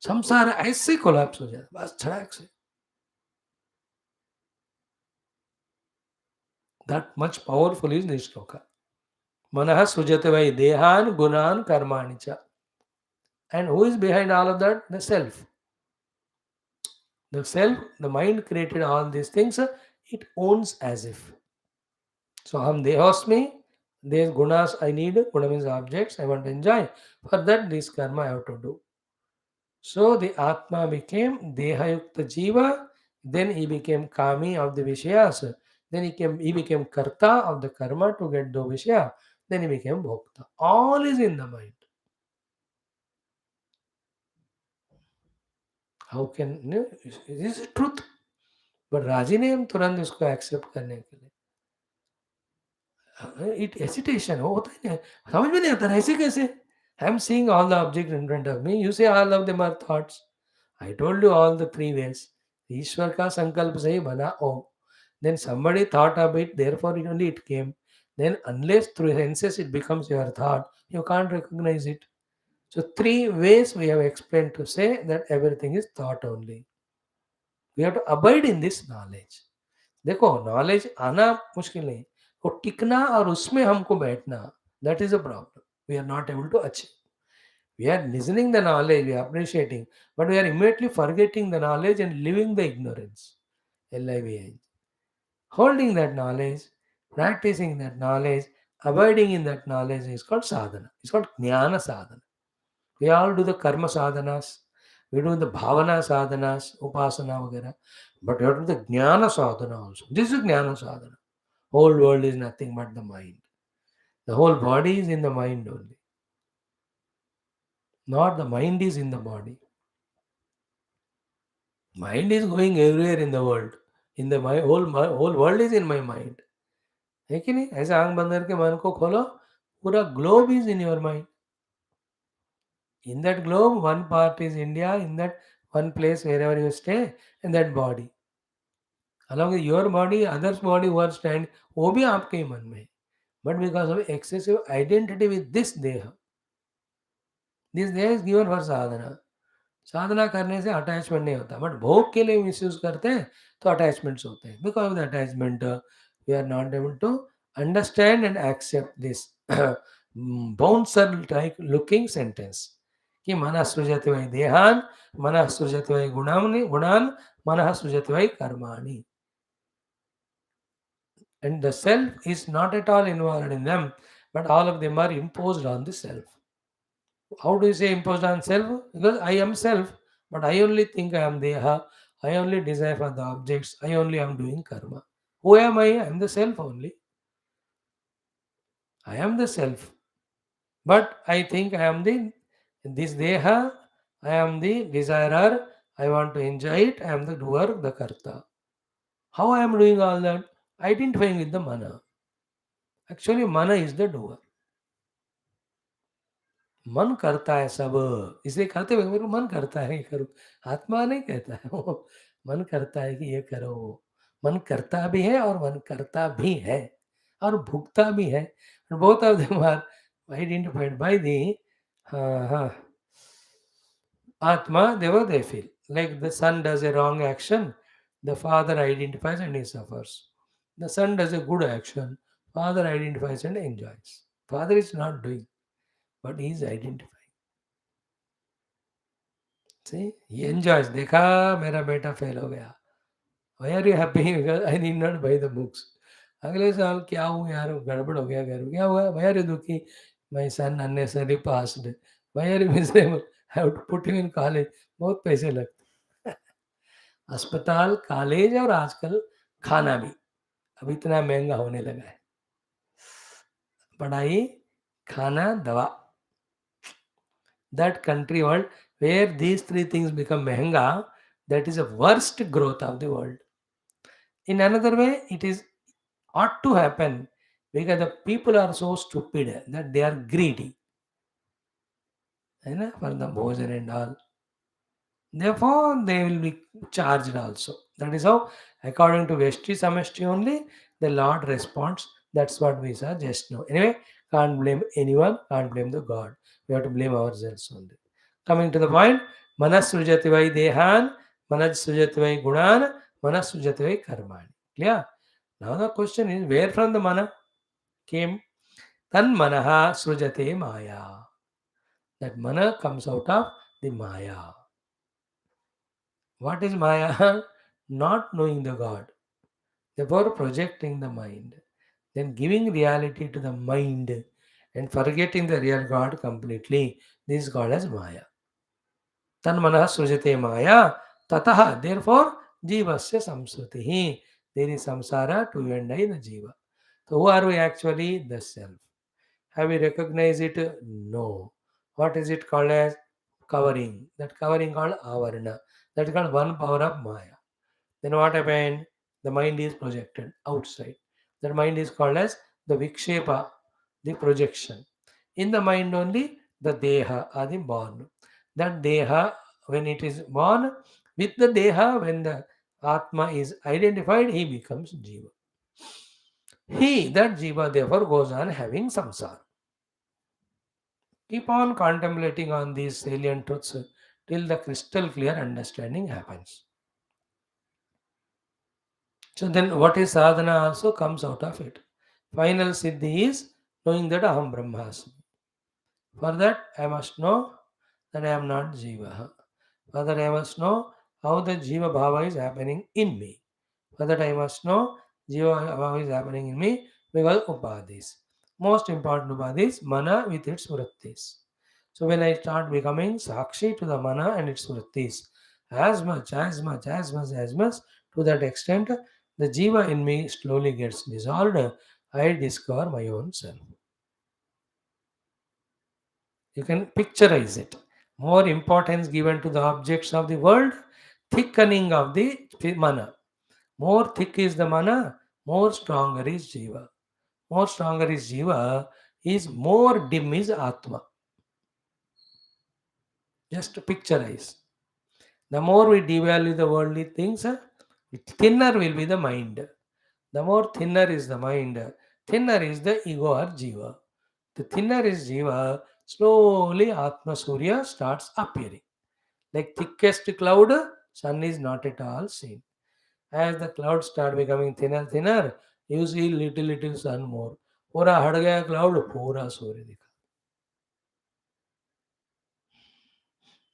संसार ऐसे collapse हो जाता बस छड़ाक से. That much powerful is this shloka. Manah sujate vai dehan gunan karmani cha. And who is behind all of that? The self. The self, the mind created all these things. It owns as if. So aham dehosmi. These gunas I need. Guna means objects. I want to enjoy. For that, this karma I have to do. So the Atma became Dehayukta Jiva. Then he became Kami of the Vishayas. Then he became Karta of the karma to get the Vishaya. Then he became Bhokta. All is in the mind. How can this is truth? But राजी नहीं हम तुरंत इसको accept करने के लिए. It hesitation होता ही नहीं, समझ में नहीं आता ऐसे कैसे. I am seeing all the object in front of me, you say all of them are thoughts. I told you all the three ways. ईश्वर का संकल्प से ही बना Om. Then somebody thought of it, therefore only it came. Then unless through senses it becomes your thought, you can't recognize it. So three ways we have explained to say that everything is thought only. We have to abide in this knowledge. देखो knowledge आना मुश्किल नहीं, वो टिकना और उसमें हमको बैठना, that is a problem. We are not able to achieve. We are listening the knowledge, we are appreciating, but we are immediately forgetting the knowledge and living the ignorance. LIVI. Holding that knowledge, practicing that knowledge, abiding in that knowledge is called sadhana. It's called jnana sadhana. We all do the karma sadhanas, we do the bhavana sadhanas, upasana vagara, but we have to do the jnana sadhana also. This is jnana sadhana. Whole world is nothing but the mind. The whole body is in the mind only. Not the mind is in the body. Mind is going everywhere in the world. In the my whole world is in my mind. है कि नहीं? ऐसे आंख बंद करके मन को खोलो, पूरा globe is in your mind. In that globe, one part is India, in that one place wherever you stay, and that body. Along with your body, others' body who are stand, वो भी आपके ही मन में है. But because of excessive identity with this deha is given for sadhana. साधना करने से attachment नहीं होता, बट भोग के लिए मिसयूज करते हैं तो अटैचमेंट्स होते हैं. Because of the attachment we are not able to understand and accept this bouncer like looking sentence कि मनः सृजति वै देहान, मनः सृजति वै गुणान, मनः सृजति वै कर्माणि. And the self is not at all involved in them, but all of them are imposed on the self. How do you say imposed on self? Because I am self, but I only think I am Deha. I only desire for the objects. I only am doing karma. Who am I? I am the self only. I am the self. But I think I am the this Deha. I am the desirer. I want to enjoy it. I am the doer, the karta. How I am doing all that? Identifying with the mana. Actually, mana is the doer. मन करता है सब, इसलिए करते हुए मेरे को मन करता है ये करो, आत्मा नहीं कहता है वो, मन करता है कि ये करो, मन करता भी है और मन करता भी है और भुगता भी है, both of them are identified by the Atma, they feel. Like the son does a wrong action, the father identifies and he suffers. The son does a good action, father identifies and enjoys. Father is not doing, but he is identifying. See, he enjoys. देखा मेरा बेटा fail हो गया. Why are you happy? Because I did not buy the books. अगले साल क्या हुआ यार, गड़बड़ हो गया घर में, क्या हुआ? Why are you दुखी? My son unnecessarily passed. Why are you miserable? I have to put him in college. बहुत पैसे लगते. अस्पताल, कॉलेज और आजकल खाना भी अब इतना महंगा होने लगा है. पढ़ाई, खाना, दवा. That country world where these three things become महंगा, that is the worst growth of the world. In another way, it is ought to happen because the people are so stupid that they are greedy. है ना, for the भोजन and all. Therefore, they will be charged also. That is how, according to Veshti Samashti only, the Lord responds. That's what we saw just now. Anyway, can't blame anyone, can't blame the God. We have to blame ourselves only. Coming to the point, Manas Sujati Vai Dehan, Manas Sujati Vai Gunan, Manas Sujati Vai Karmani. Clear? Now the question is, where from the Mana came? Tan Manaha Srujate Maya. That Mana comes out of the Maya. What is Maya? Not knowing the God. Therefore, projecting the mind. Then giving reality to the mind and forgetting the real God completely. This is called as Maya. Tanmana sujate Maya. Tataha. Therefore, Jivasya samsrutihi. There is samsara to you and I, the Jiva. So, who are we actually? The self. Have we recognized it? No. What is it called as? Covering. That covering called avarana. That is called one power of Maya. Then what happened? The mind is projected outside. That mind is called as the vikshepa, the projection. In the mind only, the deha are the born. That deha, when it is born, with the deha, when the atma is identified, he becomes jiva. He, that jiva, therefore goes on having samsara. Keep on contemplating on these salient truths till the crystal clear understanding happens. So then what is sadhana also comes out of it. Final siddhi is knowing that aham brahmasmi. For that I must know that I am not jiva. For that I must know how the jiva bhava is happening in me. For that I must know jiva bhava is happening in me because upadis. Most important upadis, mana with its vrittis. So when I start becoming sakshi to the mana and its vrittis, as much, to that extent, the jiva in me slowly gets dissolved. I discover my own self. You can picturize it. More importance given to the objects of the world, thickening of the mana. More thick is the mana, more stronger is jiva. More stronger is jiva, is more dim is atma. Just picturize. The more we devalue the worldly things, thinner will be the mind. The more thinner is the mind, thinner is the ego or jiva. The thinner is jiva, slowly Atma Surya starts appearing. Like thickest cloud, sun is not at all seen. As the clouds start becoming thinner, you see little sun more. पूरा हट गया cloud, पूरा सूर्य दिखा.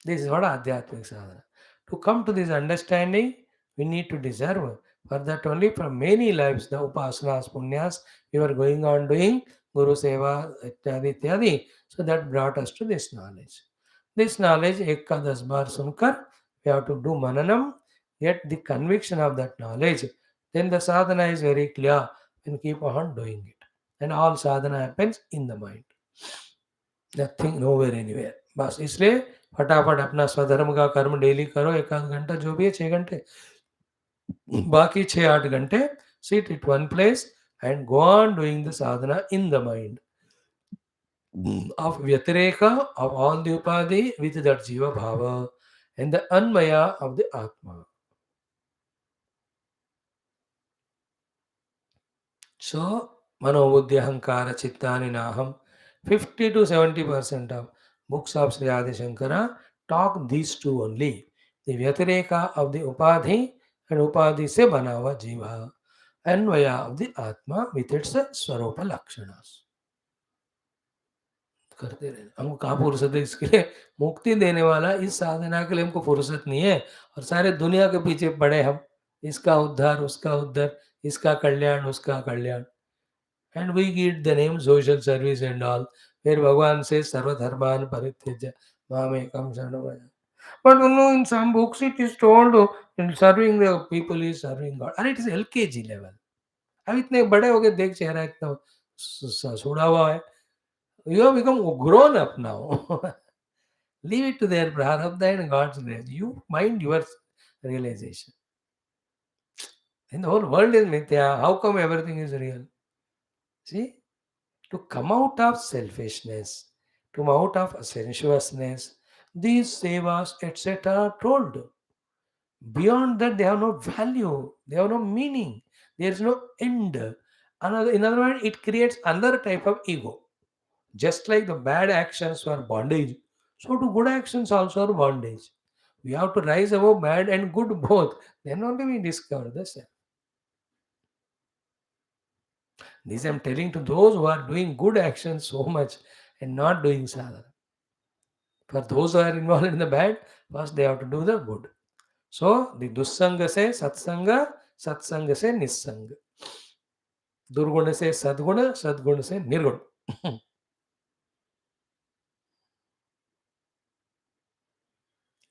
This is what Adhyatmic sadhana. To come to this understanding, we need to deserve. For that only from many lives, the upasanas, punyas, we were going on doing Guru Seva, ityadi, ityadi. So that brought us to this knowledge. This knowledge, Ekadas bar sunkar, we have to do mananam, get the conviction of that knowledge. Then the sadhana is very clear and keep on doing it. And all sadhana happens in the mind. Nothing nowhere anywhere. बस इसलिए फटाफट अपना स्वधर्म का कर्म daily करो, एक आध घंटा जो भी है 6 घंटे, बाकी 6-8 घंटे sit at one place and go on doing the sadhana in the mind. of Vyatireka of all the Upadi with that Jiva Bhava and the Anmaya of the Atma. So, Manobuddhi Ahankara Chittani Naham, 50 to 70% of books of Sri Adi Shankara talk these two only. The Vyatireka of the Upadhi and Upadhi se bana hua Jiva. Anvaya of the Atma with its Swarupa Lakshanas. करते रहना हमको कहाँ फुर्सत है इसके लिए मुक्ति देने वाला इस साधना के लिए हमको फुर्सत नहीं है और सारे दुनिया के पीछे पड़े हम इसका उद्धार उसका उद्धार इसका कल्याण उसका कल्याण and we give the name social service and all फिर भगवान से सर्वधर्मान परित्यज्य मामेकं शरणं Vraj but you know in some books it is told in serving the people is serving God and it is LKG level अब इतने बड़े हो गए देख चेहरा इतना सुड़ा हुआ है you have become grown up now. Leave it to their prarabdha and God's grace. You mind your realization. And the whole world is mithya. How come everything is real? See, to come out of selfishness, to come out of sensuousness, these sevas, etc., are told. Beyond that, they have no value, they have no meaning, there is no end. Another, in other words, it creates another type of ego. Just like the bad actions were bondage, so do good actions also are bondage. We have to rise above bad and good both. Then only we discover the self. This I am telling to those who are doing good actions so much and not doing sadhana. For those who are involved in the bad, first they have to do the good. So the dussanga se satsanga, satsanga se nissanga. Durguna se sadguna, sadguna se nirguna.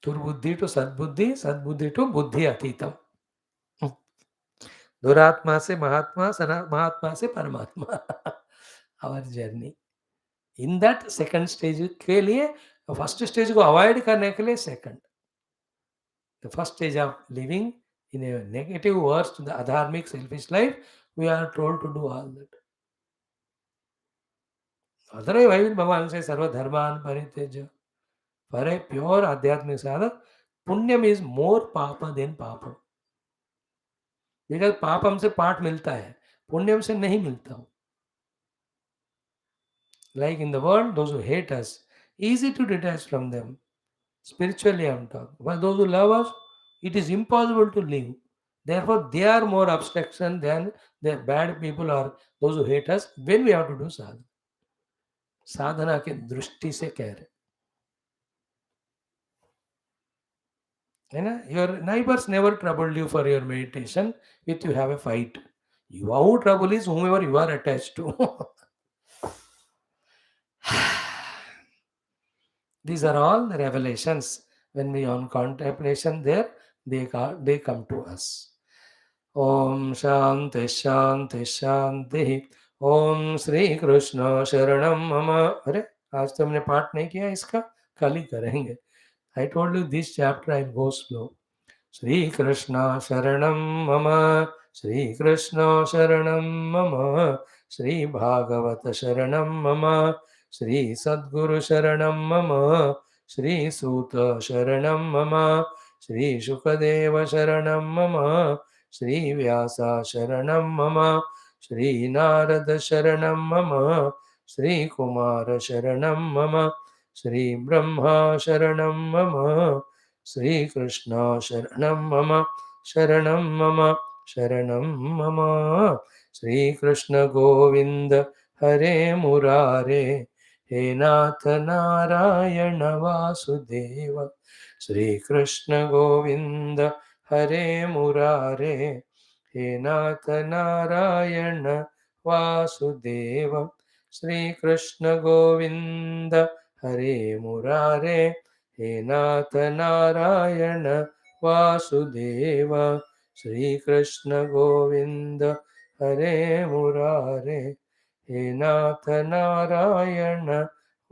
Durbuddhi to sadbuddhi, sadbuddhi to buddhi atitam. दुरात्मा से महात्मा महात्मा से परमात्मा our journey in that second stage के लिए first stage को avoid करने के लिए second the first stage of living in a negative worst the अधार्मिक selfish life we are told to do all that otherwise भगवान से सर्वधर्मान परित्यज्य फॉर ए प्योर आध्यात्मिक साधक पुण्यम इज मोर पाप देन पाप बिकॉज पाप हमसे पाठ मिलता है पुण्य हमसे नहीं मिलता like in the world, those who hate us, easy to detach from them. Spiritually, I'm talking. But those who love us, it is impossible to live. Therefore, they are more abstraction than the bad people or those who hate us when we have to do sadhana. साधना के दृष्टि से कह रहे है ना your neighbors never troubled you for your meditation if you have a fight. Your trouble is whomever you are attached to. These are all the revelations. When we on contemplation there, they come to us. Om Shanti Shanti Shanti. Om Shri Krishna Sharanam Mama. अरे आज तो हमने पाठ नहीं किया इसका कल ही करेंगे. I told you this chapter I go slow. Shri Krishna Sharanam Mama. Shri Krishna Sharanam Mama. Shri Bhagavata Sharanam Mama. Shri Sadguru Sharanam Mama. Shri Suta Sharanam Mama. Shri Shukadeva Sharanam Mama. Shri Vyasa Sharanam Mama. Shri Narada Sharanam Mama. Shri Kumara Sharanam Mama. Shri Brahma Sharanam Mama. Shri Krishna Sharanam Mama. Sharanam Mama. Sharanam Mama. Shri Krishna Govinda Hare Murare. हे नाथ नारायण वासुदेव श्री कृष्ण गोविंद हरे मुरारे हे नाथ नारायण वासुदेव श्री कृष्ण गोविंद हरे मुरारे हे नाथ नारायण वासुदेव श्री कृष्ण गोविंद हरे मुरारे हे नाथ नारायण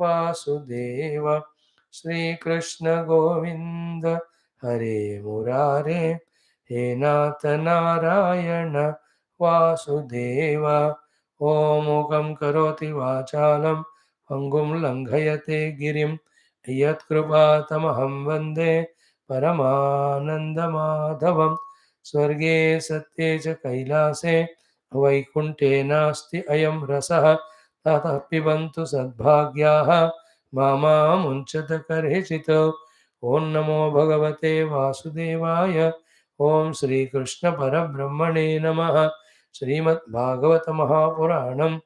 वासुदेव श्री कृष्ण गोविंद हरे मुरारे हे नाथ नारायण वासुदेव ओम मुखं करोति वाचालं अंगुं लंघयते गिरिं यत्कृपातमहं वन्दे परमानन्दमाधवं। स्वर्गे सत्ये च कैलासे वैकुण्ठे नास्ति अयं रसः ततः पिबन्तु सद्भाग्याः मामामुञ्चत कर्हिचित्। ॐ नमो भगवते वासुदेवाय। ॐ श्रीकृष्ण परब्रह्मणे नमः। श्रीमद्भागवत महापुराणम्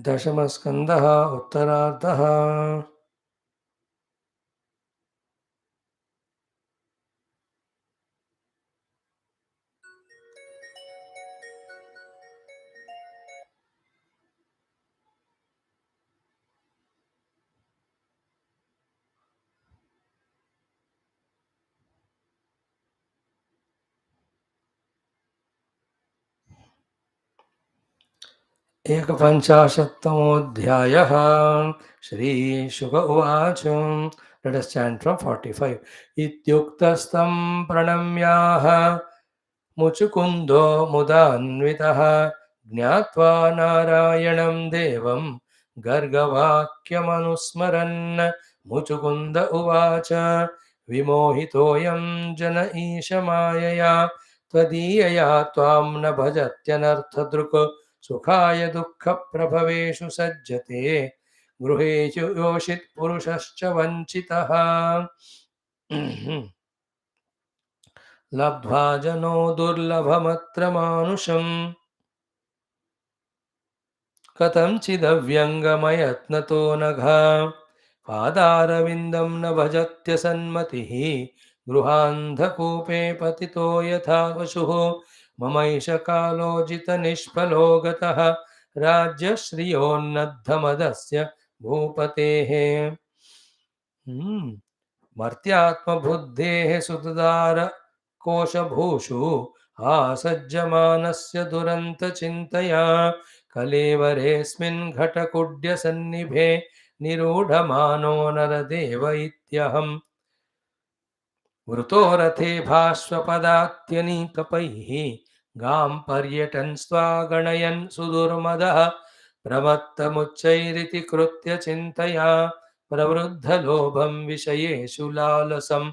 दशमस्कन्धः उत्तरार्धः। एकपञ्चाशत्तमोऽध्यायः। श्रीशुक उवाच। Let us chant from 45. इत्युक्तस्तं प्रणम्याः मुचुकुन्दो मुदान्वितः ज्ञात्वा नारायणं देवं गर्गवाक्यमनुस्मरन्। मुचुकुन्द उवाच विमोहितोऽयं जन ईश मायया त्वदीयया त्वां न भजत्यनर्थदृक् सुखाय दुःखप्रभवेषु सज्जते गृहेषु योषित् पुरुषश्च वञ्चितः। लब्ध्वा जनो दुर्लभमत्र मानुषम् कथञ्चिदव्यङ्गमयत्नतो नघा पादारविन्दं न भजत्य सन्मतिः गृहान्धकूपे पतितो यथा पशुः ममैष कालोजितनिष्फलो गतः राज्यश्रियोन्नद्धमदस्य भूपतेः। मर्त्यात्मबुद्धेः सुतदार कोशभूषु आसज्जमानस्य दुरन्तचिन्तया कलेवरेऽस्मिन् घटकुड्यसन्निभे निरूढमानो नरदेव इत्यहम्। वृतो रथे भाष्वपदात्यनीकपैः गां पर्यटन् स्वागणयन् सुदुर्मदः प्रमत्तमुच्चैरिति कृत्य चिन्तया प्रवृद्धलोभं विषयेषु लालसं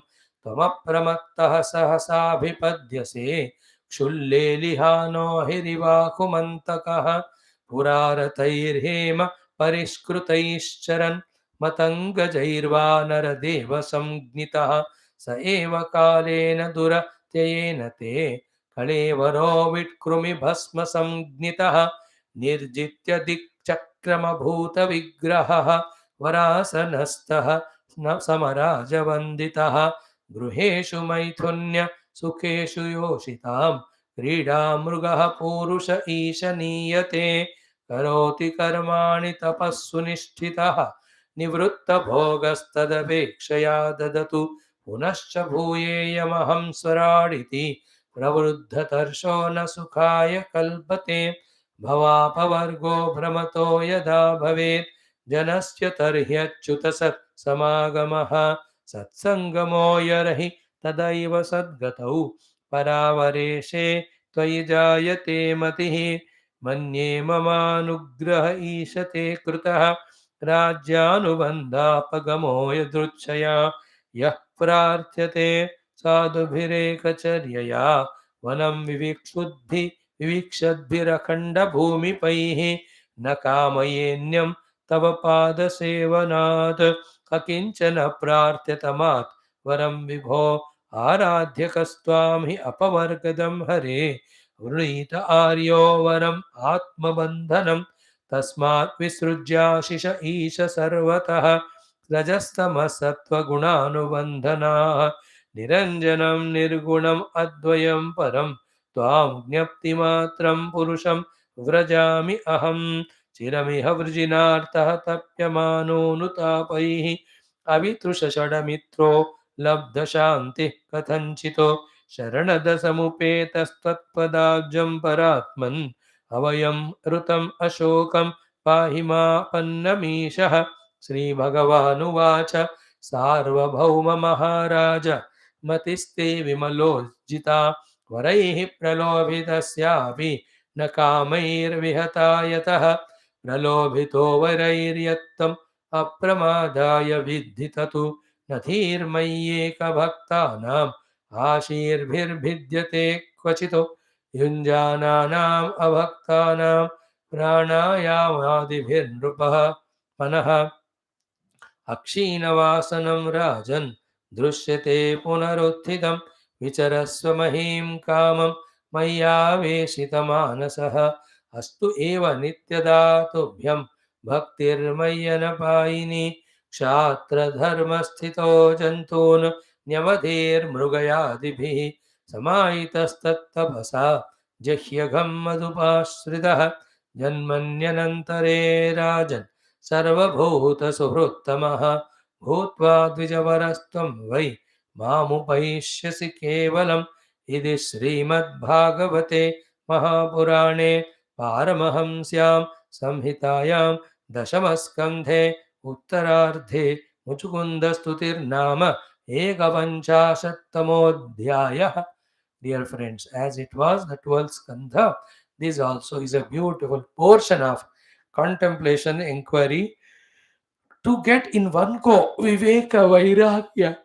त्वमप्रमत्तः सहसाभिपद्यसे क्षुल्लेलिहानो हिरिवाकुमन्तकः पुरारतैर्हेम परिष्कृतैश्चरन् मतङ्गजैर्वानरदेव संज्ञितः स एव कालेन दुरत्ययेन ते कलेवरो विट्कृमि भस्म संज्ञितः निर्जित्य दिक्चक्रमभूतविग्रहः वरासनस्थः न समराजवन्दितः गृहेषु मैथुन्य सुखेषु योषितां क्रीडामृगः पूरुष ईशनीयते करोति कर्माणि तपस्सु निष्ठितः निवृत्तभोगस्तदपेक्षया ददतु पुनश्च भूयेयमहं स्वराडिति प्रवृद्धतर्षो न सुखाय कल्पते भवापवर्गो भ्रमतो यदा भवेत् जनस्य तर्ह्यच्युत सत्समागमः सत्सङ्गमो यर्हि तदैव सद्गतौ परावरेशे त्वयि जायते मतिः मन्ये ममानुग्रह ईशते कृतः राज्यानुबन्धापगमो यदृच्छया यः प्रार्थ्यते साधुभिरेकचर्यया वनं विविक्षद्भिरखण्डभूमिपैः न कामयेन्यं तव पादसेवनात् अकिञ्चन प्रार्थ्यतमात् वरं विभो आराध्यकस्त्वां हि अपवर्गदं हरे वृणीत आर्यो वरम् आत्मबन्धनं तस्मात् विसृज्याशिष ईश सर्वतः रजस्तमसत्त्वगुणानुबन्धनाः निरञ्जनं निर्गुणम् अद्वयं परं त्वां ज्ञप्तिमात्रं पुरुषं व्रजामि अहं चिरमिह वृजिनार्थः तप्यमानोऽनुतापैः अवितृषषडमित्रो लब्धशान्तिः कथञ्चितो शरणदसमुपेतस्त्वत्पदाब्जं परात्मन् अवयं ऋतम् अशोकं पाहि मापन्नमीशः श्रीभगवानुवाच सार्वभौममहाराज मतिस्ते विमलोज्जिता वरैः प्रलोभितस्यापि न कामैर्विहता यतः प्रलोभितो वरैर्यत्तम् अप्रमादाय विद्धि ततु न धीर्मय्येकभक्तानाम् आशीर्भिर्भिद्यते क्वचितो युञ्जानानाम् अभक्तानां प्राणायामादिभिर्नृपः मनः अक्षीणवासनं राजन् दृश्यते पुनरुत्थितं विचरस्व महीं कामं मय्यावेशितमानसः अस्तु एव नित्यदा तुभ्यं भक्तिर्मय्यनपायिनी क्षात्रधर्मस्थितो जन्तून् न्यवधेर्मृगयादिभिः समाहितस्तत्तपसा जह्यघं मधुपाश्रितः जन्मन्यनन्तरे राजन् सर्वभूतसुहृत्तमः भूत्वा द्विजवरस्त्वं वै मामुपैष्यसि केवलम् इति श्रीमद्भागवते महापुराणे पारमहंस्यां संहितायां दशमस्कन्धे उत्तरार्धे मुचुकुन्दस्तुतिर्नाम एकपञ्चाशत्तमोऽध्यायः. Dear friends, as it was the 12th skandha, this also is a beautiful portion of contemplation, inquiry, to get in one go viveka vairagya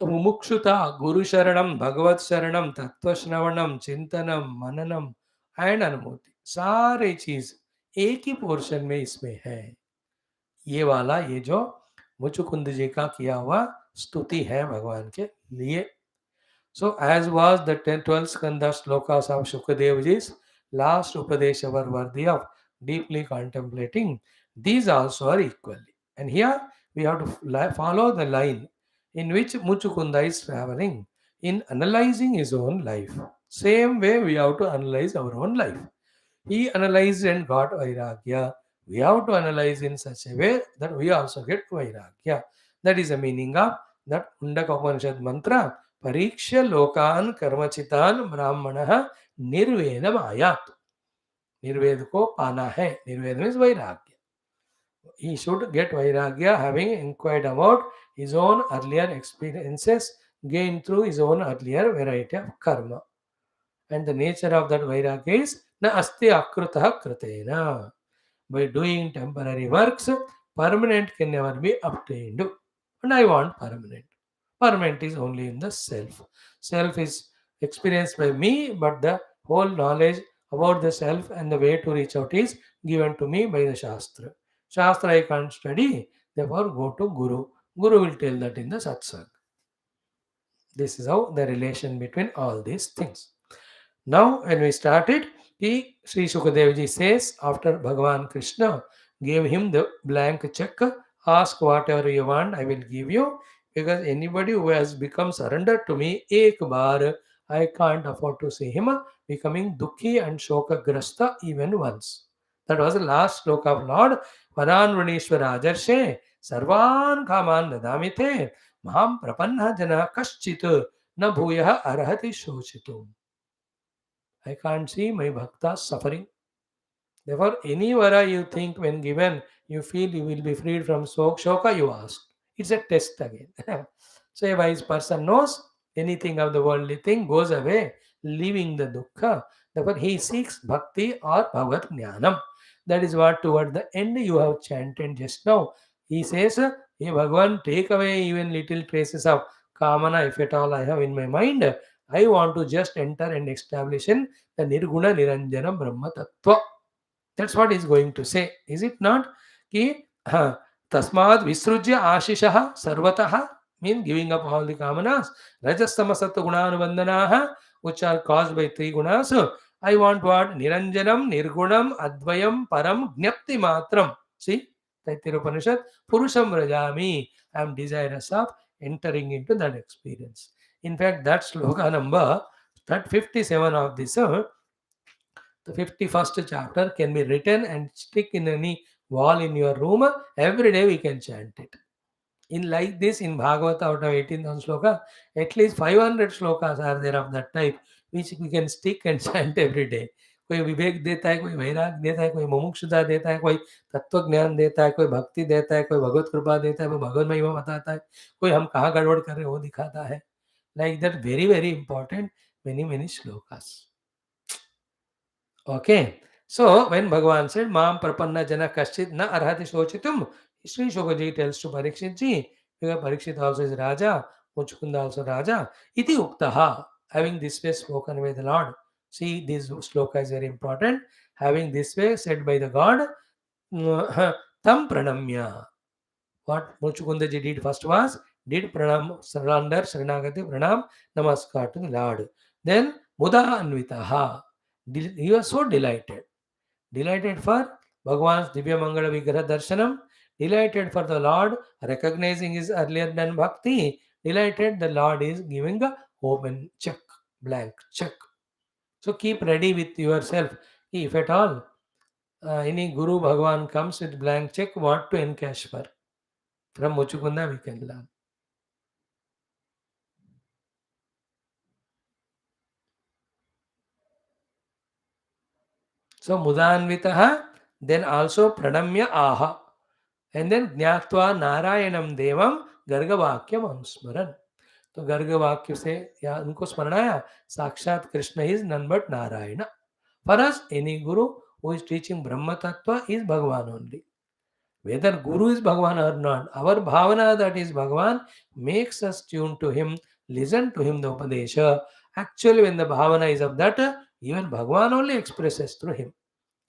mumukshita guru sharanam bhagavad sharanam tattva shravanam chintanam mananam and अनुभूति सारे चीज एक ही portion में इसमें है. ये वाला ये जो मुचुकुंद जी का किया हुआ स्तुति है भगवान के लिए. So as was the 12th skandha slokas of Shukadevji's last Upadesha were worthy of deeply contemplating, these also are equally. And here we have to follow the line in which Muchukunda is traveling in analyzing his own life. Same way we have to analyze our own life. He analyzed and got Vairagya. We have to analyze in such a way that we also get Vairagya. That is the meaning of that Undaka Upanishad mantra. परीक्ष्य लोकान कर्मचितान ब्राह्मणः निर्वेदम आयात. निर्वेद को पाना है. निर्वेद means वैराग्य. He should get vairagya having inquired about his own earlier experiences gained through his own earlier variety of karma. And the nature of that vairagya is na asti akrutah kritena. By doing temporary works, permanent can never be obtained. And I want permanent. Permanent is only in the self. Self is experienced by me, but the whole knowledge about the self and the way to reach out is given to me by the Shastra. Shastra I can't study, therefore go to Guru. Guru will tell that in the Satsang. This is how the relation between all these things. Now, when we started, Sri Shukadevji says, after Bhagavan Krishna gave him the blank check, ask whatever you want, I will give you. Because anybody who has become surrendered to me, ek bar, I can't afford to see him becoming dukhi and shokagrasta even once. That was the last sloka of Lord. Varan Vrineshwara Ajarshe, Sarvan Kaman Nadamite, Maham Prapanna Jana Kaschit, Na Bhuyaha Arhati Shochitum. I can't see my bhaktas suffering. Therefore, any vara you think when given, you feel you will be freed from shoka, you ask. It's a test again. So a wise person knows anything of the worldly thing goes away, leaving the dukkha. Therefore, he seeks bhakti or bhagat jnanam. That is what toward the end you have chanted just now. He says, Hey Bhagavan, take away even little traces of kamana, if at all I have in my mind. I want to just enter and establish in the Nirguna Niranjana Brahma Tattva. That's what he's going to say. Is it not? Ki Tasmad Visrujya Ashishaha Sarvataha means giving up all the kamanas. Rajastamasat Gunanubandanaha, which are caused by three gunas. I want what? Niranjanam, Nirgunam, Advayam, Param, Jnapti Matram. See? Taittiriya Upanishad. Purusham Rajami. I am desirous of entering into that experience. In fact, that sloka number, that 57 of this, the 51st chapter can be written and stick in any wall in your room. Every day we can chant it. In like this, in Bhagavata, out of 18,000 sloka, at least 500 slokas are there of that type, which we can stick and chant every day. कोई विवेक देता है, कोई वैराग देता है, कोई मुमुक्षुता देता है, कोई तत्व ज्ञान देता है, कोई भक्ति देता है, कोई भगवत कृपा देता है, कोई भगवत महिमा बताता है, कोई हम कहाँ गड़बड़ कर रहे हैं वो दिखाता है. Like that, very very important, many shlokas. Okay. So when Bhagavan said, Mam prapanna jana kaschit na arhati sochitum, Sri Shukaji tells to Parikshit ji, because Parikshit also is Raja, Muchukunda also Raja, iti uktaha, having this way spoken by the Lord. See, this sloka is very important. Having this way said by the God, tam pranamya. What Muchukunda ji did first was, did pranam, surrender, saranagati, pranam, namaskar to the Lord. Then, muda anvitaha. He was so delighted for Bhagavan's Divya Mangala Vigraha Darshanam, delighted for the Lord recognizing his earlier done bhakti, delighted the Lord is giving a open check, blank check. So keep ready with yourself. If at all any Guru Bhagavan comes with blank check, what to encash for? From Muchukunda we can learn. So Mudanvitaha, then also Pranamya Aha. And then Jnatva Narayanam Devam Gargavakyam Anusmaran. तो गर्ग वाक्य से या उनको स्मरण आया साक्षात Krishna is none but Narayan for us any guru who is teaching Brahma tattva is भगवान only weather Guru is Bhagwan और not our bhavana that is Bhagwan makes us tune to him listen to him the upadesh actually when the bhavana is of that even Bhagwan only expresses through him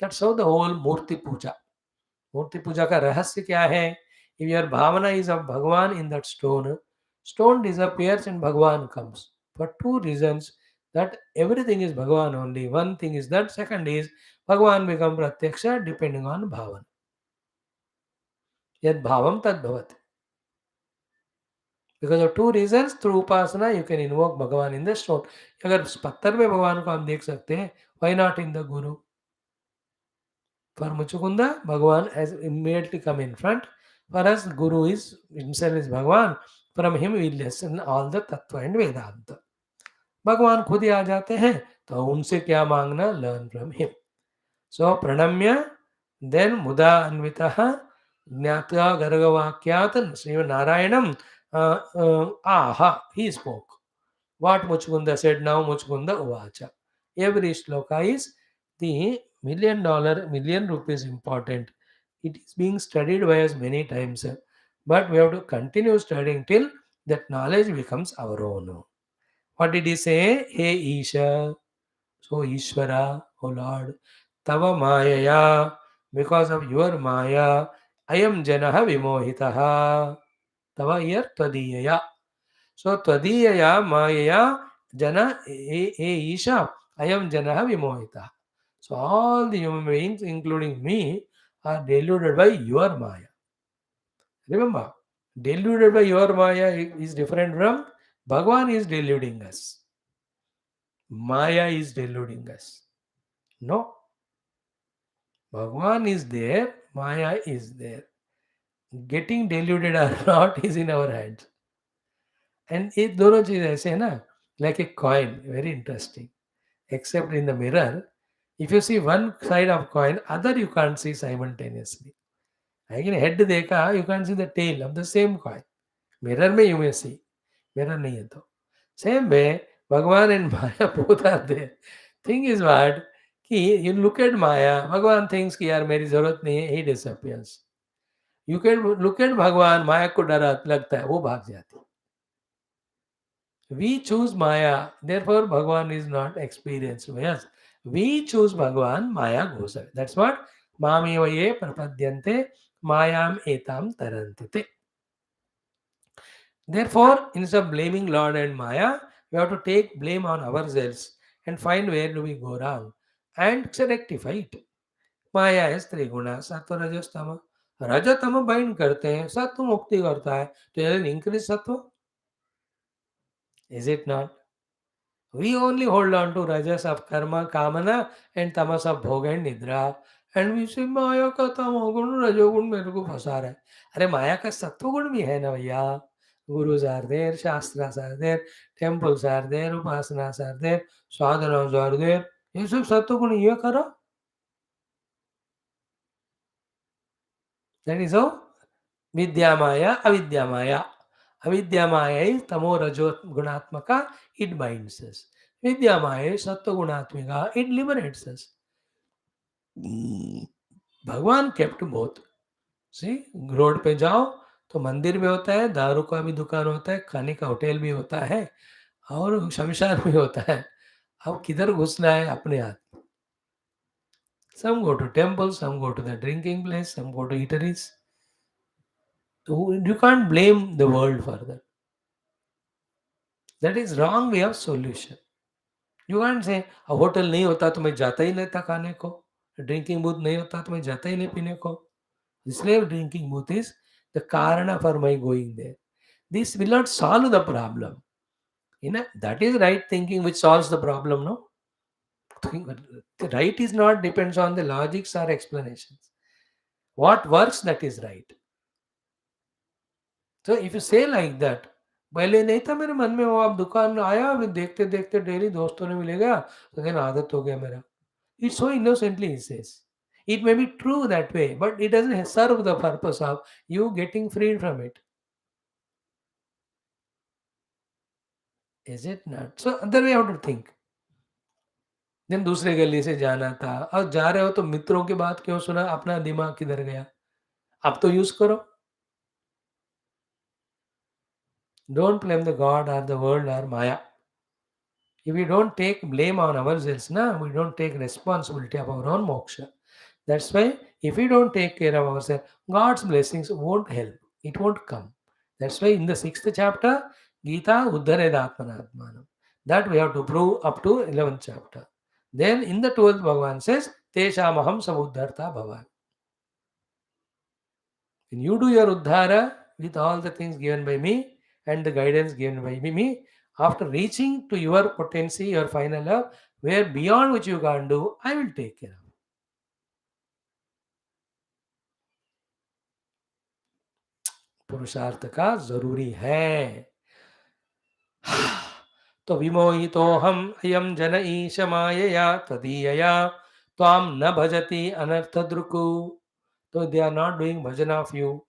that's how the whole murti puja murti puja का रहस्य क्या है if your bhavana is of Bhagwan in that stone stone disappears and Bhagavan comes. For two reasons that everything is Bhagavan only. One thing is that, second is Bhagavan become pratyaksha depending on bhavan. Yad bhavam tad bhavat. Because of two reasons, through upasana you can invoke Bhagavan in the stone. अगर पत्थर में भगवान को हम देख सकते हैं, why not in the Guru? For Muchukunda, Bhagavan has immediately come in front. For us, Guru is himself is Bhagavan. From him we listen all the tattva and Vedanta. भगवान खुद ही आ जाते हैं तो उनसे क्या मांगना लर्न फ्रॉम हिम सो प्रणम्य then मुदा अन्वितः ज्ञात्वा गर्गवाक्यात् श्रीनारायणम आहा he spoke what Muchukunda said now Muchukunda uvacha every shloka is the million rupees important it is being studied by us many times but we have to continue studying till that knowledge becomes our own. What did he say? Hey Isha, so Ishvara, O Lord, Tava Mayaya, because of your Maya, I am Janaha Vimohitaha. Tava here Tadiyaya. So Tadiyaya Mayaya Jana Hey Isha, I am Janaha Vimohitaha. So all the human beings, including me, are deluded by your Maya. Remember, deluded by your Maya is different from Bhagavan is deluding us. Maya is deluding us. No, Bhagwan is there, Maya is there. Getting deluded or not is in our hands. And ये दोनों चीज ऐसे है ना, like a coin, very interesting. Except in the mirror, if you see one side of coin, other you can't see simultaneously. Again, head देखा, you can't see the tail of the same coin. Mirror में you may see, mirror नहीं है तो. Same way, Bhagwan and Maya both are there. Thing is what? कि you look at Maya, भगवान thinks कि यार मेरी जरूरत नहीं है, he disappears. You can look at भगवान, माया को डर लगता है, वो भाग जाती है. We choose Maya, therefore Bhagwan is not experienced by us. We choose Bhagwan, Maya goes away. That's what Mameva ye prapadyante mayam etam tarantite. Therefore, instead of blaming Lord and Maya, we have to take blame on ourselves and find where do we go wrong and rectify it. माया है त्रिगुणा सत्व रजस्तम रजतम bind करते हैं सत्व मुक्ति करता है तो increase सत्व is it not we only hold on to rajas of karma kamana and tamas of bhoga and nidra and we say माया का तमोगुण रजोगुण मेरे को फंसा रहा है. अरे माया का सत्वगुण भी है ना भैया. Gurus are there, Shastras are there, temples are there, Upasanas are there, sadhanas are there. ये सब सत्वगुण ये करो. That is how Vidya Maya, Avidya Maya. Avidya Maya is Tamo Rajo Gunatmaka, it binds us. Vidya Maya is Sattva Gunatmika, it liberates us. भगवान kept both. See, road पे जाओ तो मंदिर भी होता है, दारू का भी दुकान होता है, खाने का होटल भी होता है और शमशान भी होता है. अब किधर घुसना है अपने हाथ. Some go to temples, some go to the drinking place, some go to eateries. So you can't blame the world for that. That is wrong way of solution. You can't say a hotel नहीं होता तो मैं जाता ही नहीं था खाने को, drinking booth नहीं होता तो मैं जाता ही नहीं पीने को. इसलिए drinking booth is the karana for my going there. This will not solve the problem. That is right thinking which solves the problem, no? The right is not depends on the logics or explanations. What works, that is right. So if you say like that, पहले नहीं था मेरे मन में वो, आप दुकान में आया अभी देखते देखते डेली दोस्तों ने मिले गया तो then आदत हो गया मेरा. It's so innocently he says. It may be true that way, but it doesn't serve the purpose of you getting freed from it. Is it not? So other way you have to think. Then दूसरे गली से जाना था और जा रहे हो तो मित्रों की बात क्यों सुना, अपना दिमाग किधर गया. अब तो यूज करो. Don't blame the God or the world or Maya. If we don't take blame on ourselves, we don't take responsibility of our own moksha. That's why if we don't take care of ourselves, God's blessings won't help. It won't come. That's why in the 6th chapter, Gita Uddhared Atmanatmanam. That we have to prove up to 11th chapter. Then in the 12th, Bhagavan says, Teshamaham Samuddharta Bhavan. When you do your Uddhara with all the things given by me and the guidance given by me, after reaching to your potency, your final love, where beyond which you can't do, I will take care of. पुरुषार्थ का जरूरी है. तो विमोहितो हम अयम जन ईश मायया तदीयया त्वाम न भजति अनर्थ द्रुकु. So they are not doing bhajan of you.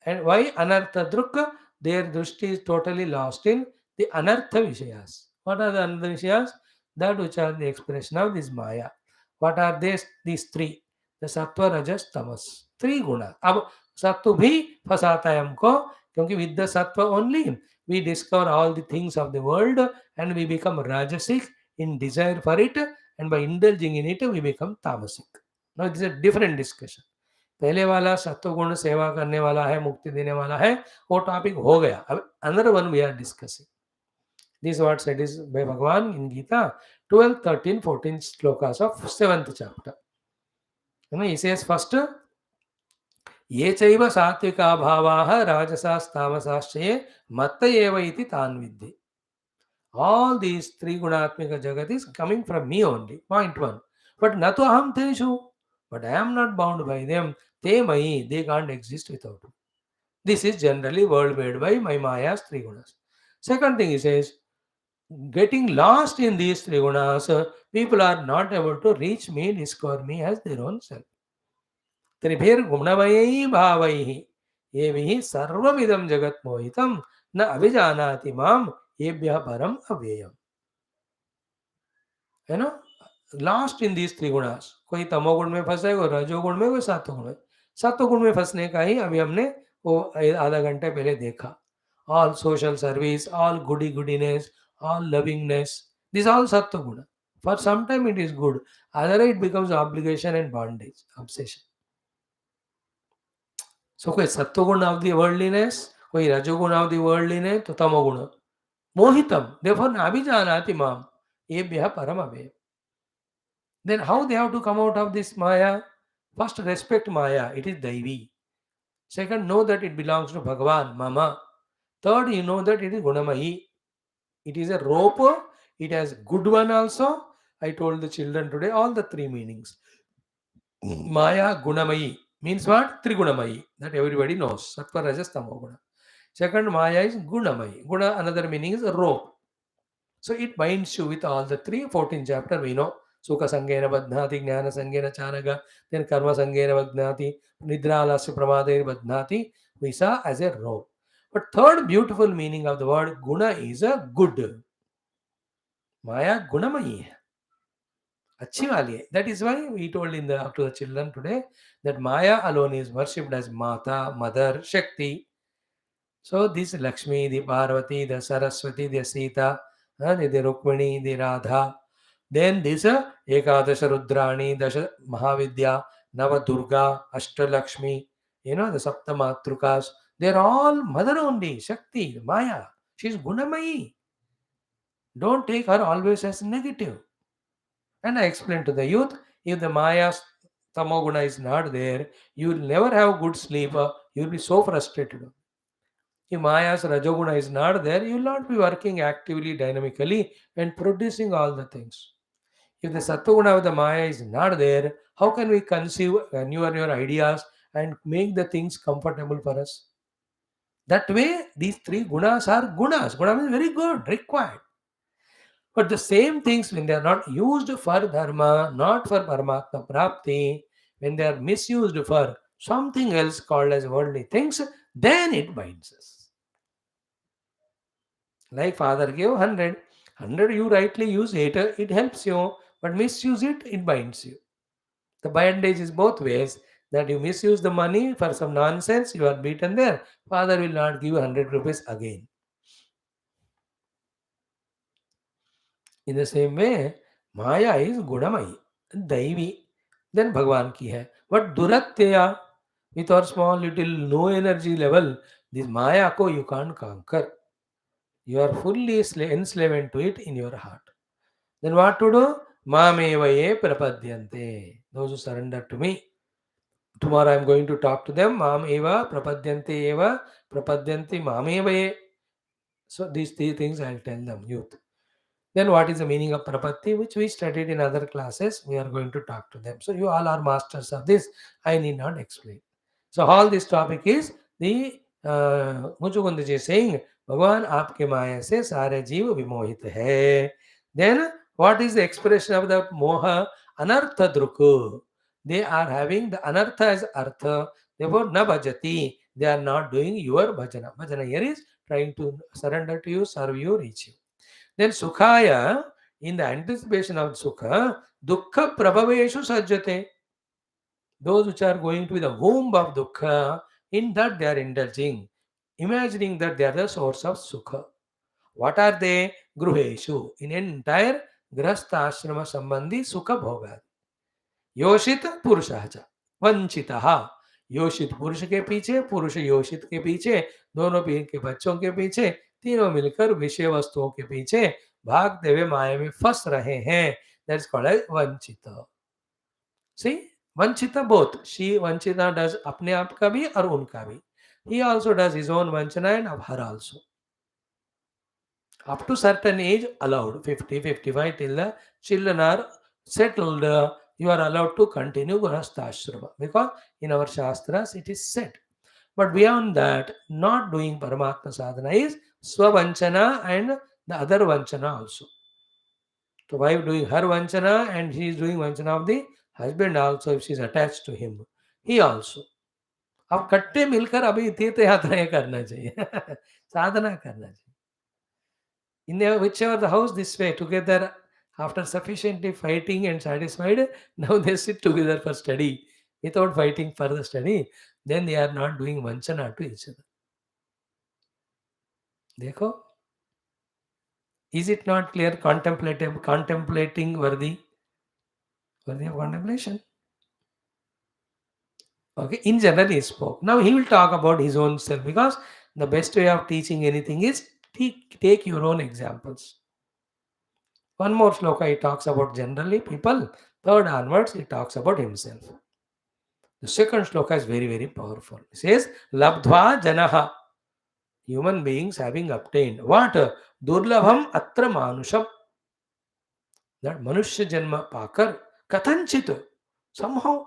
And why anartha drukka? Their drushti is totally lost in the anartha vishayas. What are the anartha vishayas? That which are the expression of this maya. What are these three? The sattva, rajas, tamas. Three guna. अब सत्व भी फंसाता है हमको, क्योंकि with the sattva only we discover all the things of the world and we become rajasic in desire for it, and by indulging in it we become tamasic. Now it is a different discussion. पहले वाला सत्वगुण सेवा करने वाला है, मुक्ति देने वाला है, वो टॉपिक हो गया. अब another one we are discussing. This what said is by Bhagwan in Gita 12, 13, 14 shlokas of 7th chapter. He says first, ये चैव सात्विका भावाः राजसास्तामसाश्चये मत्त एव इति तान् विद्धि. All these three gunatmika jagat is coming from me only. Point 1. But natu aham teshu. But I am not bound by them. Te mai, they can't exist without me. This is generally world made by my Maya's three gunas. Second thing he says, getting lost in these three gunas, people are not able to reach me, discover me as their own self. त्रिभिर्गुणमयैः भावैः येभिः सर्वमिदं जगत् मोहितं न अभिजानाति माम येभ्यः परम अव्ययम्. है ना, last in these three gunas. कोई तमोगुण में फंसा है, कोई रजोगुण में, कोई सात्वगुण में. सात्वगुण में फंसने का ही अभी हमने वो आधा घंटे पहले देखा. All social service, all goody goodiness, all lovingness, this all sattvaguna. For some time it is good, other it becomes obligation and bondage, obsession. So कोई सत्वगुण ऑफ द वर्ल्डलीनेस, कोई रजोगुण ऑफ द वर्ल्डलीनेस, तो तमोगुण मोहितम, देयरफॉर नाभिजानाति माम येभ्यः परम अव्ययम्. Then how they have to come out of this Maya? First, respect Maya, it is Daivi. Second, know that it belongs to Bhagavan, Mama. Third, you know that it is Gunamahi. It is a rope, it has good one also. I told the children today all the three meanings. Maya Gunamayi means what? Trigunamayi. That everybody knows. Sattva, Rajas, Tamo Guna. Second, Maya is Gunamayi. Guna, another meaning is a rope. So it binds you with all the three. 14th chapter, we know. Sukha Sangena Badhnati, Jnana Sangena Chanaga, then Karma Sangena Badhnati, Nidra Alasya Pramadena Badhnati. We saw as a rope. But third beautiful meaning of the word Guna is a good. Maya Gunamayi. अच्छी वाली है. That is why we told in the to the children today that Maya alone is worshipped as Mata, Mother, Shakti. So this Lakshmi, the Parvati, the Saraswati, the Sita, the Rukmini, the Radha. Then this Ekadasha Rudrani, Dasha Mahavidya, Nava Durga, Ashtalakshmi, the Saptamatrukas. They're all mother only, Shakti, Maya. She's Gunamayi. Don't take her always as negative. And I explained to the youth, if the Maya Tamoguna is not there, you will never have good sleep. You will be so frustrated. If Maya's Rajoguna is not there, you will not be working actively, dynamically, and producing all the things. If the Sattva of the Maya is not there, how can we conceive your ideas and make the things comfortable for us? That way, these three gunas are gunas. Guna means very good, required. But the same things, when they are not used for dharma, not for paramatma prapti, when they are misused for something else called as worldly things, then it binds us. Like father gave 100. 100 you rightly use it helps you, but misuse it binds you. The bondage is both ways. That you misuse the money for some nonsense, you are beaten there. Father will not give 100 rupees again. In the same way, Maya is Gunamayi, Daivi. Then Bhagwan ki hai. But Duratya, with our small little no energy level, this Maya ko you can't conquer. You are fully enslaved to it in your heart. Then what to do? Mamevaye prapadyante. Those who surrender to me. Tomorrow I am going to talk to them. Mam eva prapadyante eva prapadyanti mamevaye. So these three things I will tell them, youth. Then what is the meaning of prapatti, which we studied in other classes? We are going to talk to them. So you all are masters of this. I need not explain. So all this topic is the Muchukunda ji saying, Bhagavan aapke maya se sare jeev vimohit hai. Then what is the expression of the moha? Anartha druku. They are having the anartha as artha. Therefore, na bhajati. They are not doing your bhajana. Bhajana here is trying to surrender to you, serve you, reach you. Then Sukhaya, in the anticipation of Sukha, Dukkha Prabhaveshu Sajjate. Those which are going to be the womb of Dukkha, in that they are indulging, imagining that they are the source of Sukha. What are they? Gruheshu. In entire Grahastha Ashrama Sambandhi Sukha Bhoga. योषित पुरुषाच वंचितः योषित पुरुष के पीछे पुरुष योषित के पीछे दोनों पीर के बच्चों के पीछे तीनों मिलकर विषय वस्तुओं के पीछे भागते हुए माया में फंस रहे हैं. दैट्स कॉल्ड एज वंचित. सी वंचित बोथ शी वंचिता डज अपने आप का भी और उनका भी. He also does his own vanchana and of her also. Up to certain age allowed 50 55 till the children are settled, you are allowed to continue Grahastha because in our Shastras it is said. But beyond that, not doing Paramatma sadhana is Swavanchana and the other Vanchana also. So wife doing her Vanchana and she is doing Vanchana of the husband also if she is attached to him. He also. अब कट्टे मिलकर अभी तीर्थ यात्राएं करना चाहिए साधना करना चाहिए. In whichever the house this way together, after sufficiently fighting and satisfied, now they sit together for study without fighting for the study. Then they are not doing vanchana to each other. Dekho, is it not clear? Contemplating worthy of contemplation. Okay, in general he spoke. Now he will talk about his own self because the best way of teaching anything is take your own examples. One more shloka he talks about generally people. Third onwards he talks about himself. The second shloka is very, very powerful. It says, Labdhva janaha. Human beings having obtained. What? Durlabham atra manusham. That manushya janma pakar. Kathanchit. Somehow.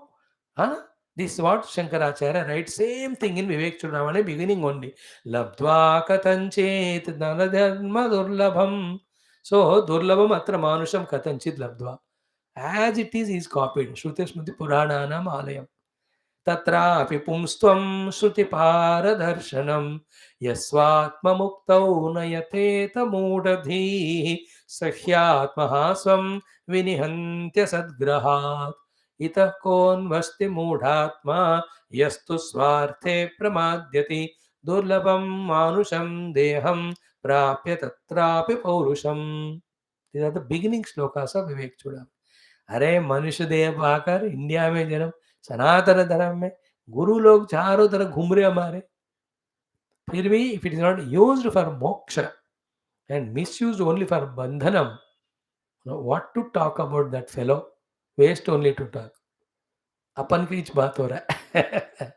Huh? This is what Shankaracharya writes, same thing in Vivek Chudamani, beginning only. Labdva katanchet nanadharma durlabham. So, durlabham atra manusham katanchit labdva. As it is copied. Shruti Smriti Purananam Alayam. तत्रापि पुंस्त्वं श्रुतिपारदर्शनं यस्वात्ममुक्तौ नयतेतमूढधीः सह्यात्मः स्वं विनिहन्त्य सद्ग्रहात् इतः कोऽन्वस्ति मूढात्मा यस्तु स्वार्थे प्रमाद्यति दुर्लभं मानुषं देहं प्राप्य तत्रापि पौरुषम्. These are the beginning shlokas of Vivek Chudam. अरे मनुष्य देह पाकर इंडिया में जन्म, सनातन धर्म में गुरु लोग चारों तरफ घूम रहे हमारे, फिर भी if it is not used for moksha and misused only for bandhanam, what to talk about that fellow, waste only to talk. अपन की बात हो रहा है.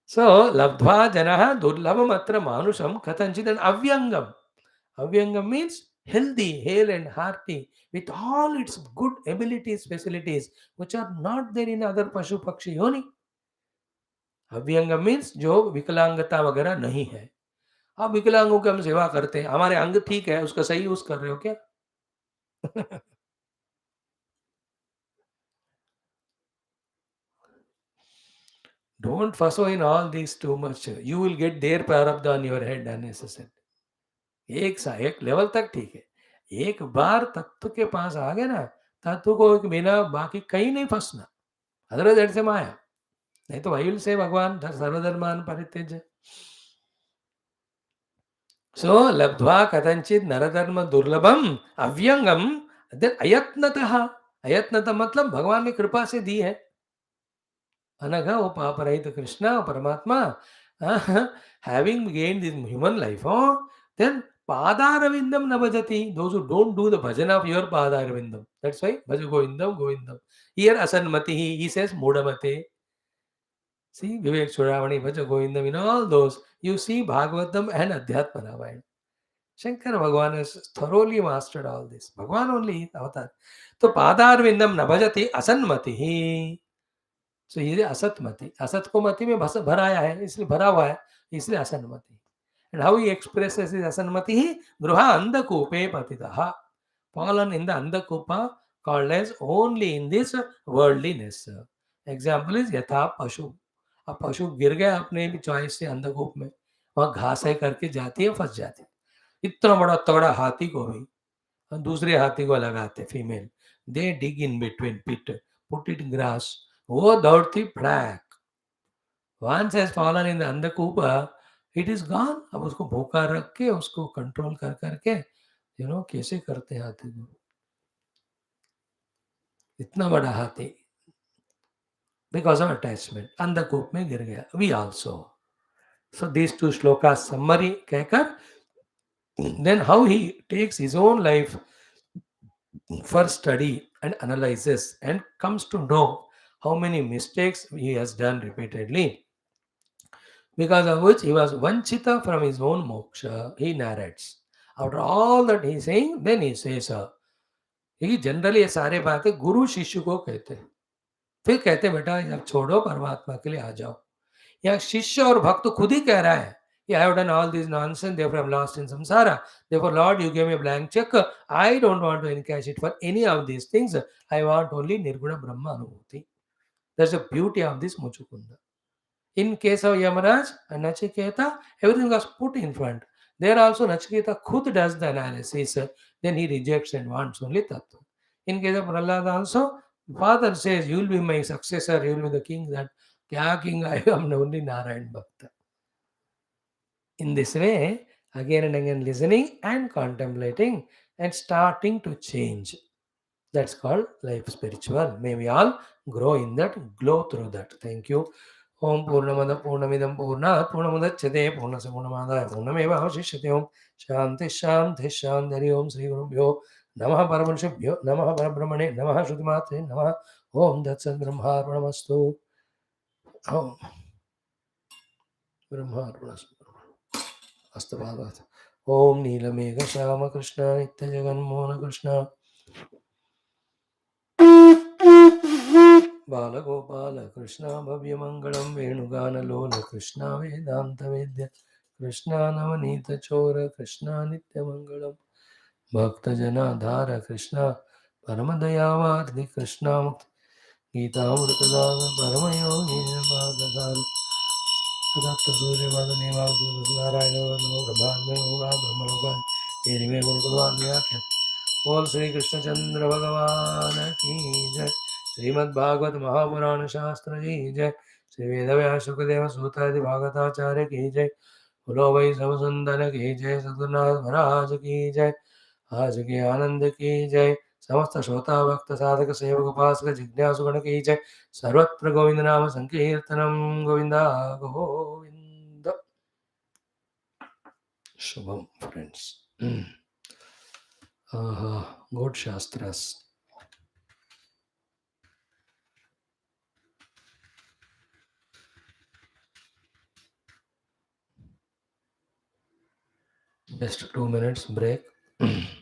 सो लब्ध्वा जनः दुर्लभम अत्र मानुषम कथंचित अव्यंगम. Avyangam means healthy, hale and hearty, with all its good abilities, facilities, which are not there in other Pashu Pakshi Yoni. Avyangam means जो विकलांगता वगैरह नहीं है. आप विकलांगों की हम सेवा करते हैं, हमारे अंग ठीक है, उसका सही यूज कर रहे हो क्या? Don't fuss in all these too much. You will get their prarabdha on your head unnecessary. एक लेवल तक ठीक है. एक बार तत्व के पास आ गए ना, तत्व को बिना बाकी कहीं नहीं फंसना. अदरवाइज दैट्स ए माया. नहीं तो वही विल से भगवान सर्वधर्मान परित्यज्य. सो लब्ध्वा कथंचित नरधर्म दुर्लभम अव्यंगम, देन अयत्नतः. अयत्नतः मतलब भगवान ने कृपा से दी है. अनघ वो पाप रहित कृष्ण परमात्मा, having gained this human life, then पादारविंदम न भजति. Those who don't do the bhajan of your पादारविंदम, that's why bhaj govindam govindam. Here asannmati, he says mudamate. See Vivek Chudamani, bhaj govindam, in all those you see Bhagavatam and Adhyatma Ramayana. Shankar Bhagwan has thoroughly mastered all this. Bhagwan only avatar. तो पादारविंदम न भजति असन्मति. सो ये असतमति, असत को मति में भराया है, इसलिए भरा हुआ है, इसलिए असन्मति. And how he expresses his asanmati, gruha andakupe patitaha, fallen in the andakupa, called as only in this worldliness. Example is यथा पशु. अब पशु गिर गया अपने भी चॉइस से अंधकूप में, वहां घास है करके जाती है, फंस जाती है. इतना बड़ा तगड़ा हाथी को भी दूसरे हाथी को लगाते female, they dig in between pit, put it grass, वो दौड़ती फ्लैक. Once has fallen in the andhakoop, it is gone. अब उसको भूखा रख के उसको कंट्रोल कर करके कैसे करते हैं हाथी को. इतना बड़ा हाथी बिकॉज ऑफ अटैचमेंट अंधकूप में गिर गया. We also. So these two shloka summary कहकर, then how he takes his own life for study and analysis and comes to know how many mistakes he has done repeatedly, because of which he was vanchita from his own moksha. He narrates. After all that he is saying, then he says, he generally ये सारे बातें गुरु शिष्य को कहते हैं. फिर कहते बेटा अब छोड़ो, परमात्मा के लिए आ जाओ. या शिष्य और भक्त खुद ही कह रहा है, I have done all this nonsense, therefore I'm lost in samsara. Therefore, Lord, you gave me a blank check. I don't want to encash it for any of these things. I want only Nirguna Brahma Anubhuti. That's the beauty of this Muchukunda. In case of Yamaraj and Nachiketa, everything was put in front. There also Nachiketa khud does the analysis. Then he rejects and wants only Tattva. In case of Prahlad also, father says, you will be my successor, you will be the king. That Kya king, I am only Narayan Bhakta. In this way, again and again listening and contemplating and starting to change. That's called life spiritual. May we all grow in that, glow through that. Thank you. Om Purnamada Purnamidam Purnat Purnamudachyate Purnasya Purnamadaya Purnameva Avashishyate. Om Shanti Shanti Shanti. Om Sri Gurubhyo Namaha Paramanshibhyo Namaha Parabrahmane Namaha Shrutimatre Namaha. Om Datsat Brahma Arpanamastu. Om Brahma Arpanamastu. Astapadat. Om Neelamegha Shama Krishna Nitya Jagan Mona Krishna Balgopal Krishna भव्यमङ्गलं वेणुगानलोल Krishna वेदान्तवेद्य Krishna नवनीतचोर Krishna नित्यमङ्गलं भक्तजनाधार Krishna परमदयावार्धि Krishna गीतामृतदान परमयोगी पाददान सूर्यवदने Narayan नमो ब्रह्माण्डे ब्रह्मलोकान् तेरिमे गुरुकुलवान् व्याख्या बोल श्री कृष्णचंद्र भगवान की जय। श्रीमद् भागवत महापुराण शास्त्र की जय। श्री वेदव्यास सुखदेव सूतादि भागवताचार्य की जय। बोलो भाई सब सुंदर की जय। सतगुरुनाथ महाराज की जय। आज के आनंद की जय। समस्त श्रोता भक्त साधक सेवक उपासक जिज्ञासु गण की जय। सर्वत्र गोविंद नाम संकीर्तनम गोविंदा गोविंद। शुभम friends. Good Shastras. Just 2 minutes break.